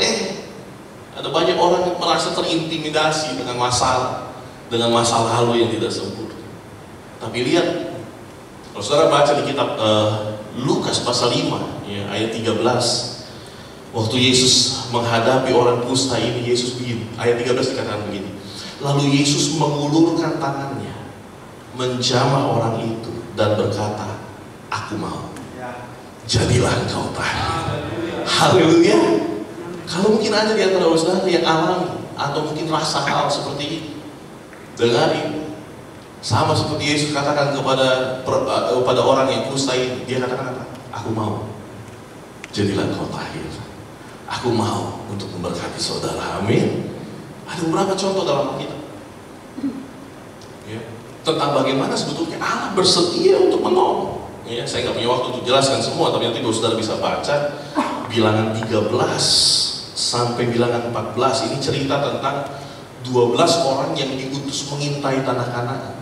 ada banyak orang yang merasa terintimidasi dengan masa lalu yang tidak sempurna. Tapi lihat, kalau saudara baca di kitab Lukas pasal 5 ya, ayat 13, waktu Yesus menghadapi orang kusta ini, Yesus begini, ayat 13 dikatakan begini, lalu Yesus mengulurkan tangannya, menjamah orang itu dan berkata, aku mau, jadilah engkau tahan. Haleluya. Kalau mungkin ada di antara saudara yang alami atau mungkin rasa hal seperti ini, dengarin. Sama seperti Yesus katakan kepada orang yang kusta ini, dia katakan apa? Aku mau, jadilah engkau tahir. Aku mau untuk memberkati saudara. Amin. Ada beberapa contoh dalam Alkitab ya, tentang bagaimana sebetulnya Allah bersedia untuk menolong. Ya, saya nggak punya waktu untuk jelaskan semua, tapi nanti saudara bisa baca Bilangan 13 sampai Bilangan 14. Ini cerita tentang 12 orang yang diutus mengintai tanah Kanaan.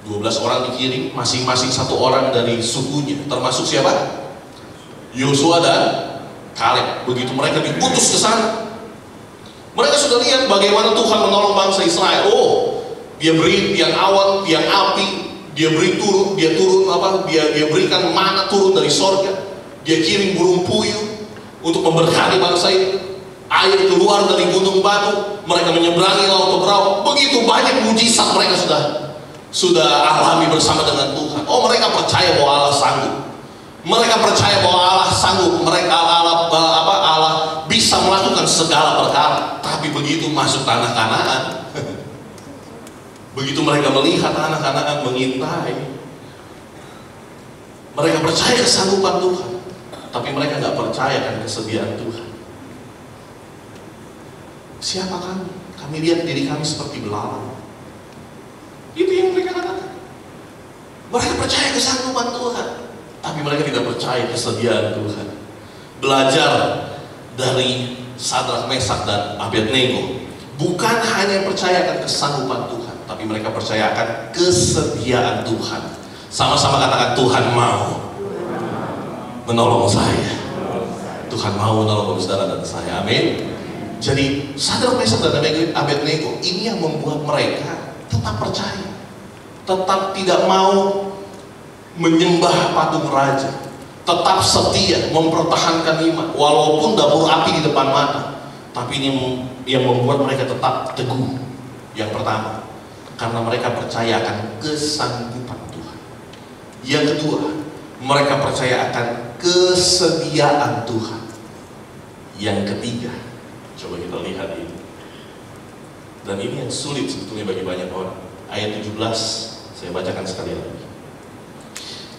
12 orang dikirim, masing-masing satu orang dari sukunya, termasuk siapa? Yosua dan Kaleb. Begitu mereka diutus ke sana, mereka sudah lihat bagaimana Tuhan menolong bangsa Israel. Oh, dia beri tiang awan, tiang api, dia berikan mana turun dari sorga, dia kirim burung puyuh untuk memberkati bangsa itu. Air keluar dari gunung batu, mereka menyeberangi laut Tobrau. Begitu banyak mujizat mereka sudah alami bersama dengan Tuhan. Oh, mereka percaya bahwa Allah sanggup. Mereka percaya bahwa Allah sanggup. Allah bisa melakukan segala perkara. Tapi begitu masuk tanah Kanaan, begitu mereka melihat tanah Kanaan mengintai, mereka percaya kesanggupan Tuhan, tapi mereka nggak percaya kan kesediaan Tuhan. Siapa kami? Kami lihat diri kami seperti belalang. Itu yang mereka katakan. Mereka percaya kesanggupan Tuhan, tapi mereka tidak percaya kesediaan Tuhan. Belajar dari Sadrak, Mesak, dan Abednego, bukan hanya percayakan kesanggupan Tuhan, tapi mereka percayakan kesediaan Tuhan. Sama-sama katakan, Tuhan mau menolong saya. Tuhan mau menolong saudara dan saya. Amin. Jadi Sadrak, Mesak, dan Abednego ini yang membuat mereka tetap percaya, tetap tidak mau menyembah patung raja, tetap setia mempertahankan iman walaupun dapur api di depan mata. Tapi ini yang membuat mereka tetap teguh. Yang pertama, karena mereka percaya akan kesanggupan Tuhan. Yang kedua, mereka percaya akan kesediaan Tuhan. Yang ketiga, coba kita lihat ini. Dan ini yang sulit sebetulnya bagi banyak orang. Ayat 17, saya bacakan sekali lagi.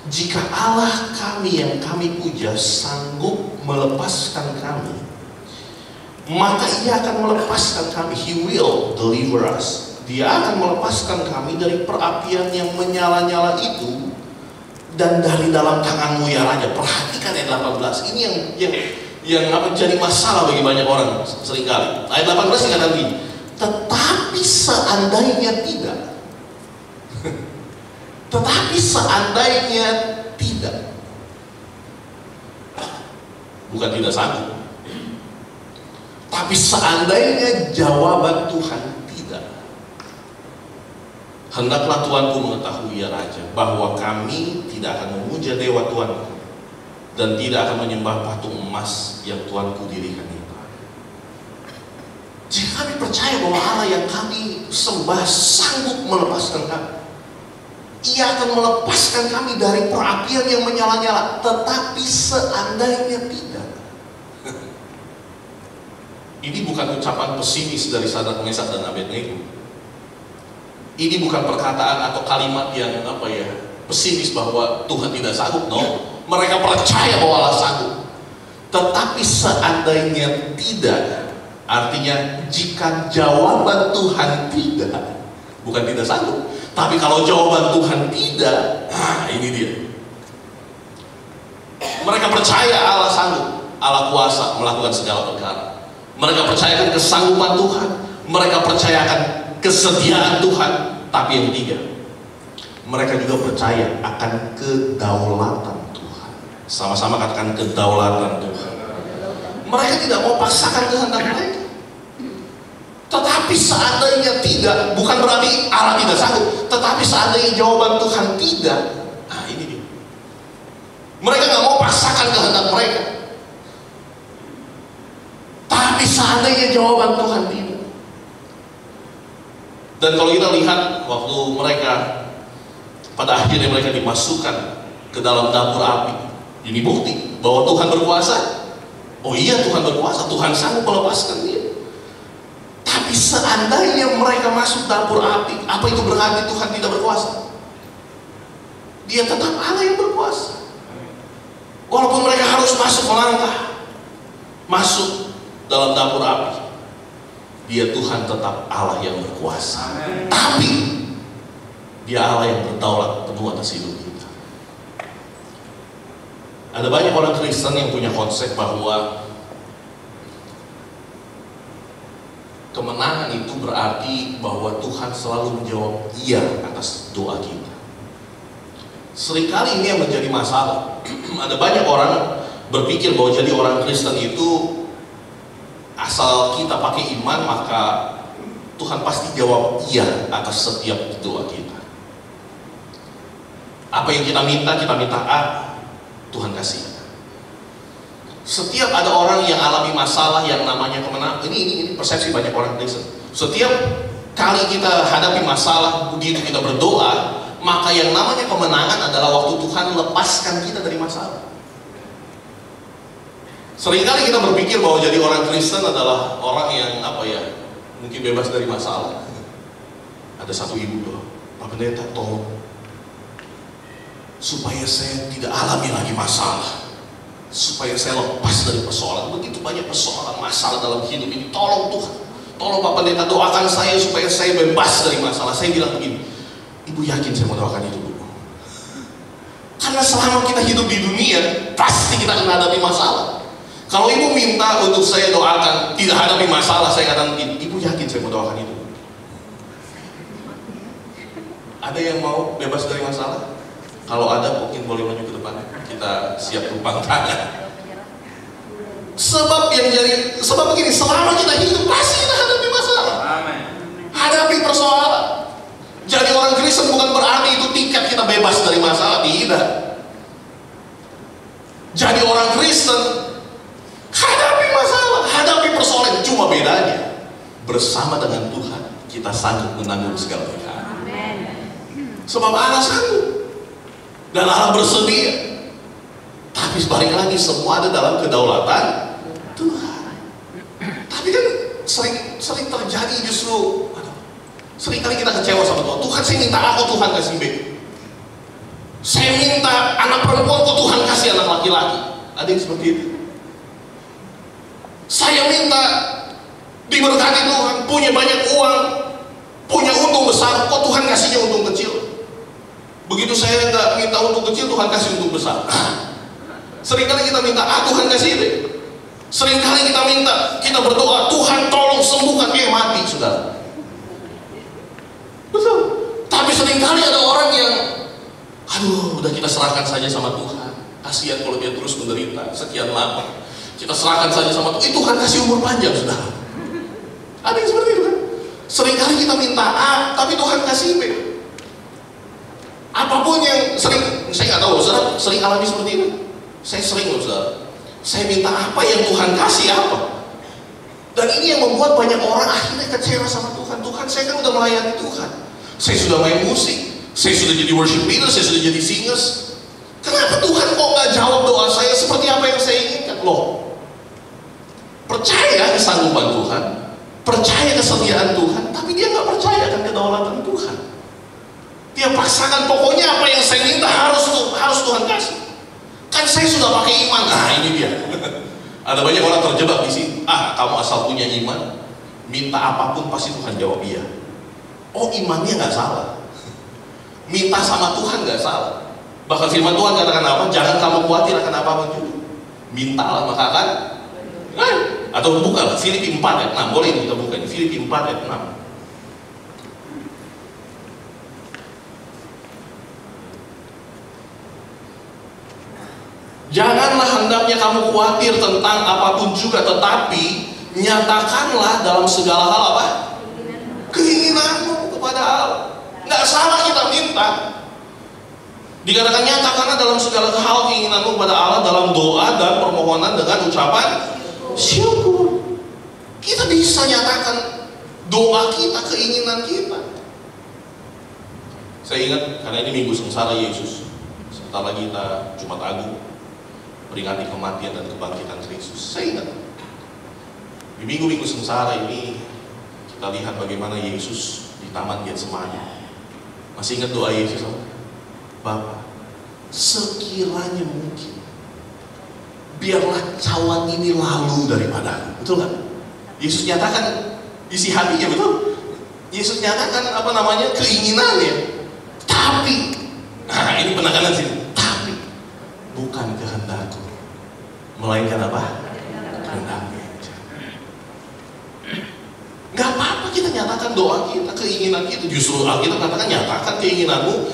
Jika Allah kami yang kami puja sanggup melepaskan kami, maka Ia akan melepaskan kami. He will deliver us. Dia akan melepaskan kami dari perapian yang menyala-nyala itu dan dari dalam tanganmu ya Raja. Perhatikan ayat 18. Ini yang jadi masalah bagi banyak orang seringkali. Ayat 18 dikatakan begini, tetapi seandainya tidak. Tetapi seandainya tidak, bukan tidak sanggup, tapi seandainya jawaban Tuhan tidak, hendaklah Tuanku mengetahui ya Raja, bahwa kami tidak akan memuja dewa Tuanku dan tidak akan menyembah patung emas yang Tuanku dirikan itu. Jika kami percaya bahwa Allah yang kami sembah sanggup melepaskan kami, Ia akan melepaskan kami dari perapian yang menyala-nyala. Tetapi seandainya tidak. Ini bukan ucapan pesimis dari Sadrak, Mesak, dan Abednego. Ini bukan perkataan atau kalimat yang pesimis bahwa Tuhan tidak sanggup. No, mereka percaya bahwa Allah sanggup. Tetapi seandainya tidak, artinya jika jawaban Tuhan tidak, bukan tidak sanggup. Tapi kalau jawaban Tuhan tidak, ini dia. Mereka percaya Allah sanggup, Allah kuasa melakukan segala perkara. Mereka percayakan kesanggupan Tuhan, mereka percayakan kesediaan Tuhan. Tapi yang ketiga, mereka juga percaya akan kedaulatan Tuhan. Sama-sama katakan kedaulatan Tuhan. Mereka tidak mau paksakan kehendak mereka. Tetapi seandainya tidak, bukan berarti Allah tidak sanggup. Tetapi seandainya jawaban Tuhan tidak, nah ini dia. Mereka nggak mau paksakan kehendak mereka. Tapi seandainya jawaban Tuhan tidak. Dan kalau kita lihat waktu mereka pada akhirnya mereka dimasukkan ke dalam dapur api, ini bukti bahwa Tuhan berkuasa. Oh iya, Tuhan berkuasa, Tuhan sanggup melepaskan dia. Tapi seandainya mereka masuk dapur api, apa itu berarti Tuhan tidak berkuasa? Dia tetap Allah yang berkuasa. Walaupun mereka harus masuk melangkah, masuk dalam dapur api, dia Tuhan tetap Allah yang berkuasa. Tapi dia Allah yang berdaulat penuh atas hidup kita. Ada banyak orang Kristen yang punya konsep bahwa kemenangan itu berarti bahwa Tuhan selalu menjawab iya atas doa kita. Seringkali ini yang menjadi masalah. Ada banyak orang berpikir bahwa jadi orang Kristen itu asal kita pakai iman maka Tuhan pasti jawab iya atas setiap doa kita. Apa yang kita minta A, Tuhan kasih. Setiap ada orang yang alami masalah yang namanya kemenangan, ini persepsi banyak orang Kristen. Setiap kali kita hadapi masalah, begitu kita berdoa, maka yang namanya kemenangan adalah waktu Tuhan lepaskan kita dari masalah. Seringkali kita berpikir bahwa jadi orang Kristen adalah orang yang mungkin bebas dari masalah. Ada satu ibu doa, Pak Pendeta tolong supaya saya tidak alami lagi masalah, supaya saya lepas dari persoalan. Begitu banyak persoalan masalah dalam hidup ini. Tolong Tuhan, tolong Pak Pendeta doakan saya supaya saya bebas dari masalah. Saya bilang begini, ibu yakin saya mau doakan itu dulu? Karena selama kita hidup di dunia pasti kita akan hadapi masalah. Kalau ibu minta untuk saya doakan tidak hadapi masalah, saya katakan begini, ibu yakin saya mau doakan itu? Ada yang mau bebas dari masalah? Kalau ada mungkin boleh maju ke depan, kita siap tumpang tangan. Sebab begini, selama kita hidup pasti kita hadapi masalah. Hadapi persoalan. Jadi orang Kristen bukan berarti itu tiket kita bebas dari masalah, tidak. Jadi orang Kristen hadapi masalah, hadapi persoalan, cuma bedanya bersama dengan Tuhan kita sanggup menanggung segala perkara. Sebab Allah sanggup. Dan Allah bersedia. Tapi balik lagi, semua ada dalam kedaulatan Tuhan. Tapi kan sering terjadi justru, sering kali kita kecewa sama Tuhan. Tuhan, saya minta A, Tuhan kasih B. Saya minta anak perempuan, Tuhan kasih anak laki-laki. Ada yang seperti itu. Saya minta diberkati Tuhan, punya banyak uang, punya untung besar, kok Tuhan kasihnya untung kecil. Begitu saya nggak minta untung kecil, Tuhan kasih untung besar. Seringkali kita minta A, Tuhan kasih B. Seringkali kita minta, kita berdoa, Tuhan tolong sembuhkan, mati saudara. Betul. Tapi seringkali ada orang yang, udah kita serahkan saja sama Tuhan. Kasihan kalau dia terus menderita sekian lama. Kita serahkan saja sama Tuhan. Tuhan kasih umur panjang saudara. Ada yang seperti itu kan? Seringkali kita minta A, tapi Tuhan kasih B. Apapun yang sering, saya nggak tahu, saudara sering alami seperti itu. Saya sering loh saudara. Saya minta apa yang Tuhan kasih apa. Dan ini yang membuat banyak orang akhirnya kecewa sama Tuhan. Tuhan, saya kan udah melayani Tuhan. Saya sudah main musik, saya sudah jadi worship leader, saya sudah jadi singers. Kenapa Tuhan kok nggak jawab doa saya seperti apa yang saya inginkan? Loh, percaya kesanggupan Tuhan, percaya kesetiaan Tuhan, tapi dia nggak percaya akan kedaulatan Tuhan. Dia paksakan, pokoknya apa yang saya minta harus Tuhan kasih. Kan saya sudah pakai iman. Ini dia. Ada banyak orang terjebak di sini. Kamu asal punya iman, minta apapun pasti Tuhan jawab iya. Oh, imannya nggak salah. Minta sama Tuhan nggak salah. Bahkan firman Tuhan katakan apa? Jangan kamu khawatir akan apapun juga. Mintalah maka akan. Atau buka Filipi 4 ayat 6. Boleh kita buka ini. Filipi 4 ayat 6. Janganlah hendaknya kamu khawatir tentang apapun juga, tetapi Nyatakanlah dalam segala hal apa? Keinginanmu kepada Allah. Nggak salah kita minta. Dikatakan nyatakanlah dalam segala hal keinginanmu kepada Allah dalam doa dan permohonan dengan ucapan syukur. Kita bisa nyatakan doa kita, keinginan kita. Saya ingat karena ini minggu sengsara Yesus. Sebentar lagi kita Jumat Agung peringati kematian dan kebangkitan Kristus. Saya ingat di minggu-minggu sengsara ini kita lihat bagaimana Yesus di Taman Getsemani. Masih ingat doa Yesus? Bapa, sekiranya mungkin, biarlah cawan ini lalu daripadaku. Betul kan? Yesus nyatakan isi hatinya, betul? Yesus nyatakan keinginannya. Tapi, nah ini penekanan sini. Tapi bukan kehendakku, melainkan apa? Kehendakmu. Gak apa-apa kita nyatakan doa kita, keinginan kita. Justru Alkitab katakan nyatakan keinginanmu,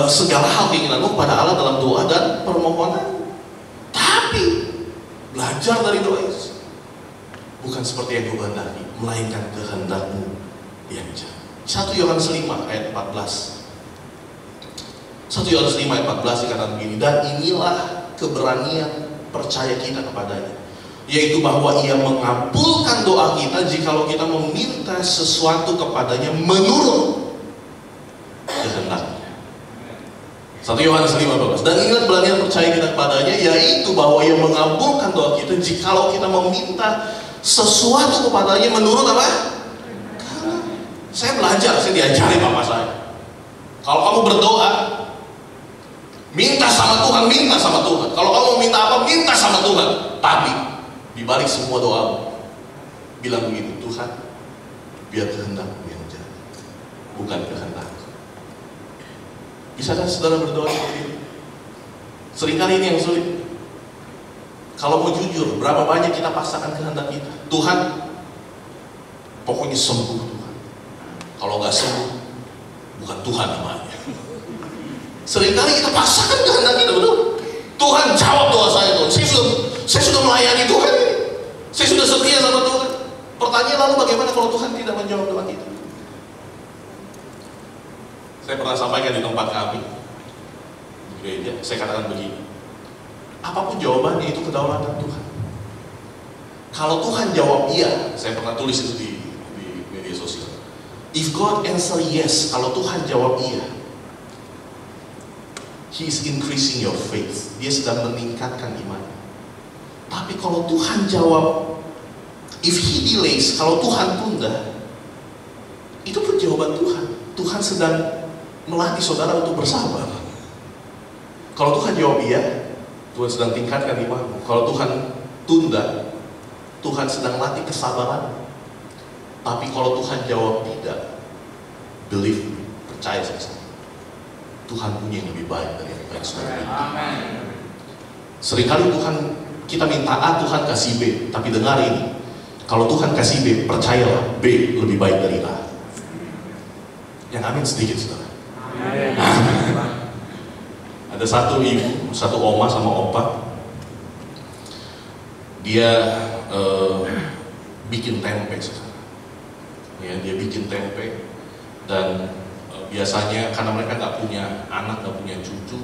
segala hal keinginanmu kepada Allah dalam doa dan permohonan. Tapi belajar dari doa itu, bukan seperti yang kau kehendaki, melainkan kehendakmu yang jadi. 1 Yohanes 5 ayat 14. 1 Yohanes 5 ayat 14 dikatakan begini, dan inilah keberanian percaya kita kepadanya, yaitu bahwa ia mengabulkan doa kita jikalau kita meminta sesuatu kepadanya menurut kehendaknya. 1 Yohanes 5:14. Dan ingat keberanian percaya kita kepadanya, yaitu bahwa ia mengabulkan doa kita jikalau kita meminta sesuatu kepadanya menurut apa? Saya belajar, saya diajari papa saya. Kalau kamu berdoa, minta sama Tuhan, minta sama Tuhan. Kalau kamu mau minta apa, minta sama Tuhan. Tapi di balik semua doa, bilang begitu, Tuhan, biar kehendakmu yang jadi, bukan kehendakku. Bisakah saudara berdoa seperti ini? Seringkali ini yang sulit. Kalau mau jujur, berapa banyak kita paksakan kehendak kita? Tuhan, pokoknya sembuh Tuhan. Kalau nggak sembuh, bukan Tuhan namanya. Seringkali kita paksakan kehendak kita, betul? Tuhan jawab doa saya, Tuhan. Saya sudah melayani Tuhan. Saya sudah setia sama Tuhan. Pertanyaan lalu bagaimana kalau Tuhan tidak menjawab doa kita? Saya pernah sampaikan di tempat kami di gereja, saya katakan begini, apapun jawabannya itu kedaulatan Tuhan. Kalau Tuhan jawab iya, saya pernah tulis itu di media sosial. If God answer yes, kalau Tuhan jawab iya, He is increasing your faith. Dia sedang meningkatkan iman. Tapi kalau Tuhan jawab, if He delays, kalau Tuhan tunda, itu pun jawaban Tuhan. Tuhan sedang melatih saudara untuk bersabar. Kalau Tuhan jawab iya, Tuhan sedang tingkatkan imanmu. Kalau Tuhan tunda, Tuhan sedang latih kesabaran. Tapi kalau Tuhan jawab tidak, believe me, percaya saya, Tuhan punya yang lebih baik dari yang baik saudara. Seringkali Tuhan, kita minta A, Tuhan kasih B. Tapi dengar ini, kalau Tuhan kasih B, percayalah B lebih baik dari A. Yang amin sedikit saudara. Ada satu ibu, satu oma sama opa, dia bikin tempe saudara. Ya, dia bikin tempe dan biasanya karena mereka nggak punya anak, nggak punya cucu,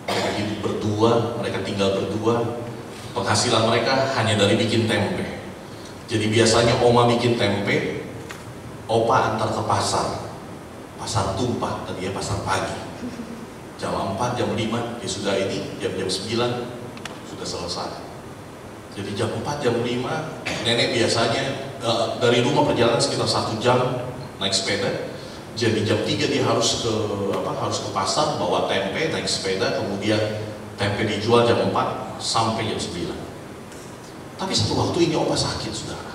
mereka hidup berdua, mereka tinggal berdua, penghasilan mereka hanya dari bikin tempe. Jadi biasanya oma bikin tempe, opa antar ke pasar tumpah, tadi ya pasar pagi, jam 4, jam 5, ya sudah ini, jam 9 sudah selesai. Jadi jam 4, jam 5, nenek biasanya dari rumah perjalanan sekitar 1 jam naik sepeda. Jadi jam 3 dia harus ke pasar bawa tempe, naik sepeda, kemudian tempe dijual jam 4 sampai jam 9. Tapi satu waktu ini opa sakit saudara.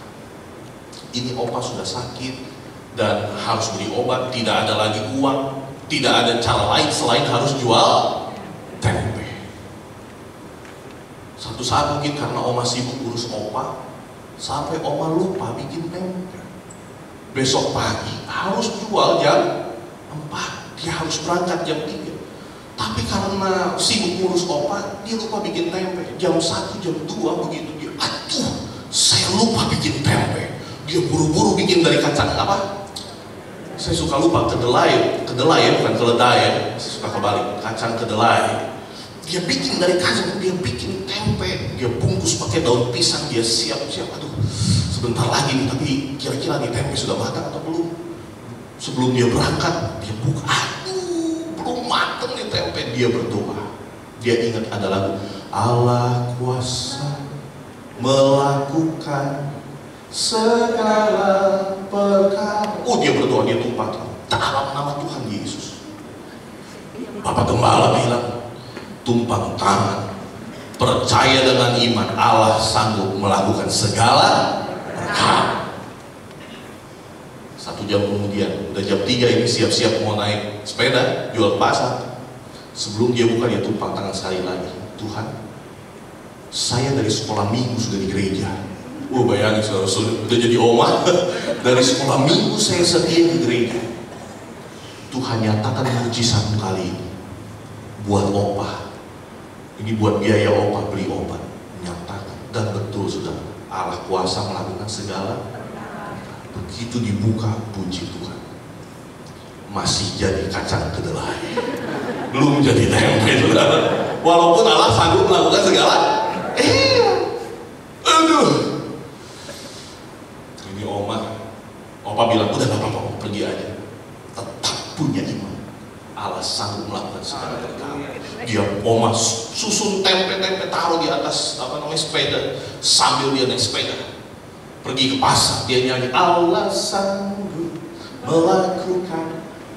Ini opa sudah sakit dan harus beli obat, tidak ada lagi uang, tidak ada cara lain selain harus jual tempe. Satu saat mungkin karena oma sibuk urus opa, sampai oma lupa bikin tempe. Besok pagi harus jual jam 4, dia harus berangkat jam 3. Tapi karena sibuk ngurus opa, dia lupa bikin tempe. Jam 1, jam 2 begitu dia, aduh, saya lupa bikin tempe. Dia buru-buru bikin dari kacang apa? Saya suka lupa, kedelai ya, bukan keledai ya. Saya suka kebalik, kacang kedelai. Dia bikin dari kacang, dia bikin tempe, dia bungkus pakai daun pisang, dia siap-siap. Aduh, sebentar lagi nih, tapi kira-kira nih tempe sudah matang atau belum? Sebelum dia berangkat, dia buka, aduh, belum matang nih tempe. Dia berdoa. Dia ingat ada lagu, Allah kuasa melakukan segala perkara. Oh, dia berdoa, dia tumpah dalam nama Tuhan Yesus. Bapak Gembala bilang, tumpang tangan, percaya dengan iman, Allah sanggup melakukan segala perkara. 1 jam kemudian, udah jam 3 ini siap-siap mau naik sepeda jual pasar. Sebelum dia buka, dia tumpang tangan sekali lagi, Tuhan, saya dari sekolah minggu sudah di gereja. Bayangin saudara, udah jadi oma. Dari sekolah minggu saya setia di gereja. Tuhan nyatakan mujizat kali ini buat opa. Ini buat biaya opa beli obat. Nyatakan, dan betul sudah Allah kuasa melakukan segala. Begitu dibuka, puji Tuhan, masih jadi kacang kedelai, belum jadi tempe saudara. Walaupun Allah sanggup melakukan segala. Aduh, ini opa bilang, udah gak apa-apa, pergi aja. Tetap punya iman, Allah sanggup melakukan segala perkara. Dia susun tempe-tempe, taruh di atas sepeda, sambil dia naik sepeda pergi ke pasar. Dia nyanyi, Allah sanggup melakukan,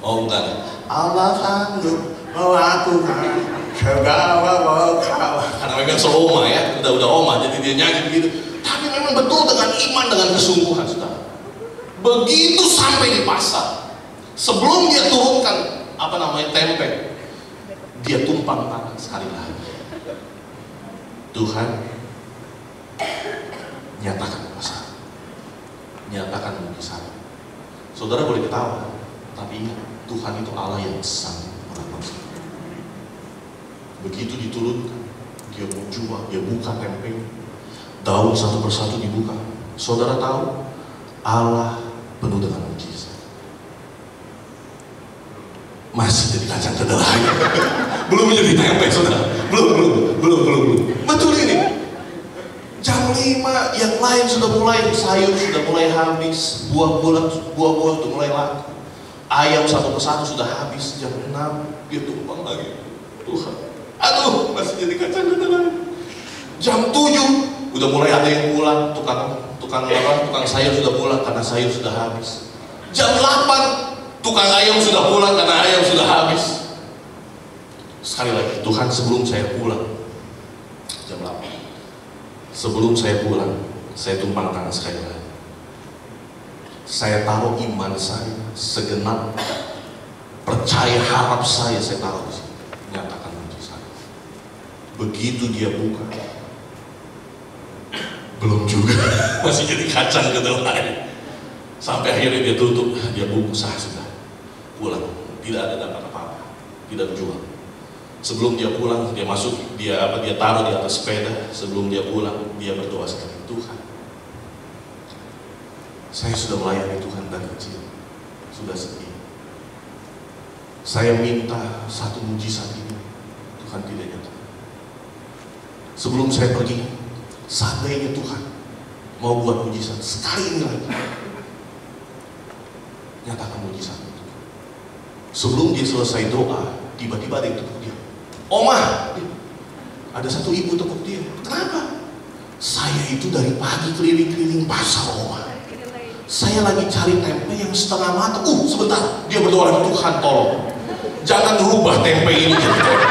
Allah sanggup melakukan segala perkara. Karena memang seoma ya, udah oma, jadi dia nyanyi begitu. Tapi memang betul dengan iman, dengan kesungguhan, saudara. Begitu sampai di pasar, sebelum dia turunkan tempe, dia tumpang tangan sekali lagi. Tuhan, nyatakan kuasa, nyatakan mujizat. Saudara boleh ketawa, tapi ingat, Tuhan itu Allah yang sanggup melakukan. Begitu diturunkan, dia menjual, dia buka tempe, daun satu persatu dibuka. Saudara tahu, Allah penuh dengan mujizat. Masih jadi kacang kedelai. Belum menjadi tempe, saudara. Belum. Betul ini. Jam 5 yang lain sudah mulai, sayur sudah mulai habis, buah-buah sudah mulai laku, ayam satu persatu sudah habis. Jam 6 dia tumpang lagi. Tuhan, aduh, masih jadi kacang kedelai. Jam 7 udah mulai ada yang pulang, tukang sayur sudah pulang karena sayur sudah habis. Jam 8 tukang ayam sudah pulang karena ayam sudah habis. Sekali lagi, Tuhan, sebelum saya pulang, jam 8, sebelum saya pulang, saya tumpang tangan sekali lagi. Saya taruh iman saya, segenap percaya harap saya taruh di sini. Nyatakan mujizat. Begitu dia buka, belum juga, masih jadi kacang kedelai. Sampai akhirnya dia tutup, dia bungkus, sudah pulang, tidak ada dapat apa-apa, tidak jual. Sebelum dia pulang, dia taruh di atas sepeda. Sebelum dia pulang, dia berdoa sekali, Tuhan, saya sudah melayani Tuhan dari kecil, sudah setia. Saya minta satu mujizat ini, Tuhan tidak nyatakan. Sebelum saya pergi, seandainya Tuhan mau buat mujizat sekali ini lagi, nyatakan mujizat itu. Sebelum dia selesai doa, tiba-tiba ada yang tepuk dia. Oma, ada satu ibu tepuk dia. Kenapa? Saya itu dari pagi keliling-keliling pasar, Oma. Saya lagi cari tempe yang setengah matang. Sebentar, dia berdoa, Tuhan tolong, jangan rubah tempe ini jadi tempe.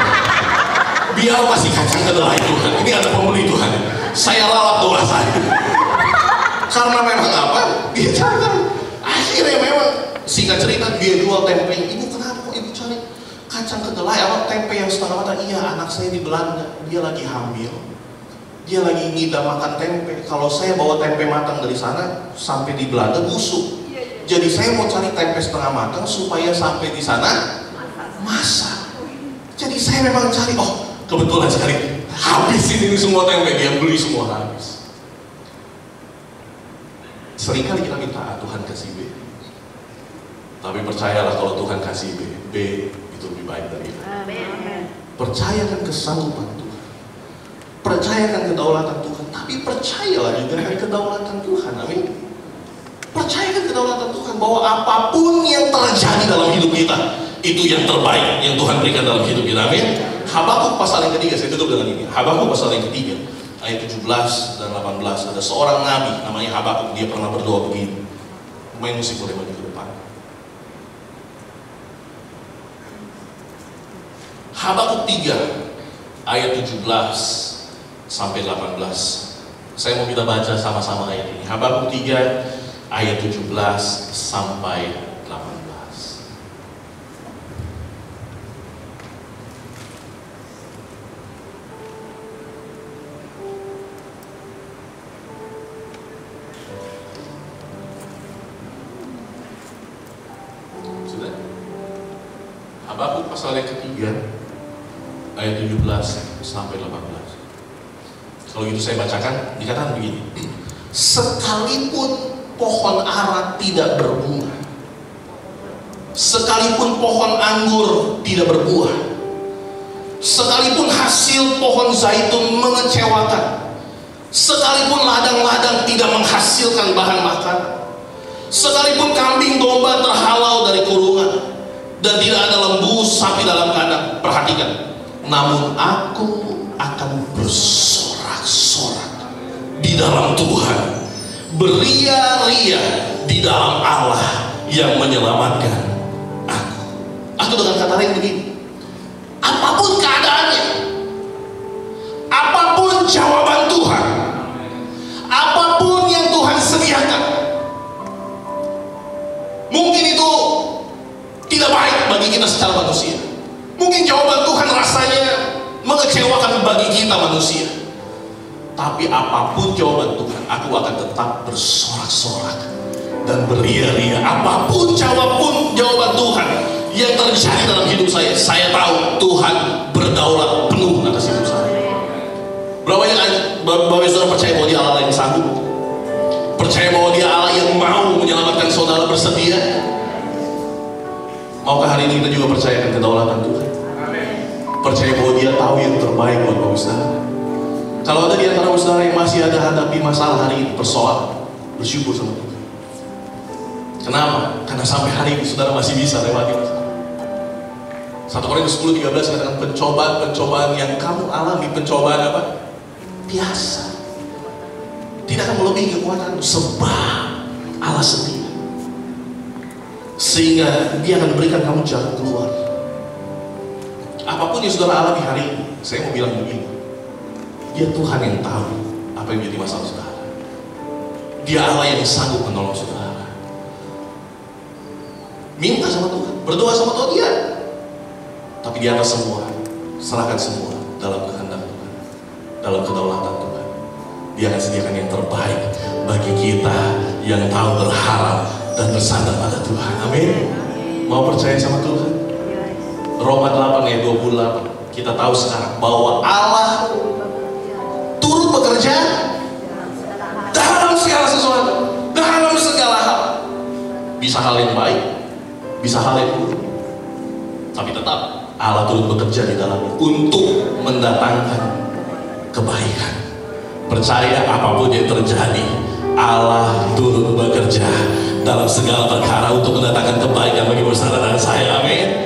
Biar masih kacang kedelai, Tuhan. Ini ada pembeli, Tuhan. Saya rawat doa saya. Karena memang apa? Dia cari. Akhirnya memang singkat cerita dia jual tempe. Ibu, kenapa kok ibu cari kacang kedelai, tempe yang setengah matang? Iya, anak saya di Belanda, dia lagi hamil, dia lagi ngidam makan tempe. Kalau saya bawa tempe matang dari sana sampai di Belanda busuk. Jadi saya mau cari tempe setengah matang supaya sampai di sana masak. Jadi saya memang cari, kebetulan sekali habis ini semua tempe, dia beli semua habis. Seringkali kita minta Tuhan kasih B, tapi percayalah kalau Tuhan kasih B itu lebih baik dari itu. Percayakan kesanggupan Tuhan, percayakan kedaulatan Tuhan, tapi percayalah juga dengan kedaulatan Tuhan. Amin. Percayakan kedaulatan Tuhan bahwa apapun yang terjadi dalam hidup kita, itu yang terbaik yang Tuhan berikan dalam hidup kita. Amin. Habakuk pasal yang ketiga, saya tutup dengan ini. Habakuk pasal yang ketiga, ayat 17 dan 18. Ada seorang nabi namanya Habakuk, dia pernah berdoa begini. Main musik boleh maju ke depan. Habakuk 3 ayat 17 sampai 18. Saya mau kita baca sama-sama ayat ini. Habakuk 3 ayat 17 sampai 18. Sudah? Habakuk pasal yang ketiga ayat 17 sampai 18. Kalau gitu saya bacakan, dikatakan begini. Sekalipun pohon ara tidak berbunga, sekalipun pohon anggur tidak berbuah, sekalipun hasil pohon zaitun mengecewakan, sekalipun ladang-ladang tidak menghasilkan bahan makan, sekalipun kambing domba terhalau dari kurungan, dan tidak ada lembu sapi dalam kandang. Perhatikan, namun aku akan bersorak-sorak di dalam Tuhan, beria-ria di dalam Allah yang menyelamatkan aku. Atau dengan kata lain begini, apapun keadaannya, apapun jawaban Tuhan, apapun yang Tuhan sediakan, mungkin itu tidak baik bagi kita secara manusia. Mungkin jawaban Tuhan rasanya mengecewakan bagi kita manusia. Tapi apapun jawaban Tuhan, aku akan tetap bersorak-sorak dan beria-ria. Apapun jawaban Tuhan yang terjadi dalam hidup saya tahu Tuhan berdaulat penuh atas hidup saya. Berapa yang Bapak saudara percaya bahwa Dia Allah yang sanggup? Percaya bahwa Dia Allah yang mau menyelamatkan saudara, bersedia? Maukah hari ini kita juga percayakan kedaulatan Tuhan? Percaya bahwa Dia tahu yang terbaik buat Bapak saudara. Kalau ada di antara saudara yang masih ada hadapi masalah hari ini, persoalan, bersyukur sama Tuhan. Kenapa? Karena sampai hari ini saudara masih bisa lewati masalah. 1 Korintus 10:13 katakan, pencobaan-pencobaan yang kamu alami, pencobaan apa? Biasa. Tidak akan melebihi kekuatanmu, sebab Allah setia. Sehingga Dia akan berikan kamu jalan keluar. Apapun yang saudara alami hari ini, saya mau bilang begini, Dia Tuhan yang tahu apa yang menjadi masalah saudara. Dia Allah yang sanggup menolong saudara. Minta sama Tuhan, berdoa sama Tuhan, Dia. Tapi di atas semua, serahkan semua dalam kehendak Tuhan, dalam kedaulatan Tuhan. Dia akan sediakan yang terbaik bagi kita yang tahu berharap dan bersandar pada Tuhan. Amin. Mau percaya sama Tuhan? Roma 8 ayat 28. Kita tahu sekarang bahwa Allah turut bekerja dalam segala sesuatu, dalam segala hal. Bisa hal yang baik, bisa hal yang buruk, tapi tetap Allah turut bekerja di dalamnya untuk mendatangkan kebaikan. Percaya apapun yang terjadi, Allah turut bekerja dalam segala perkara untuk mendatangkan kebaikan bagi saudara dan saya. Amin.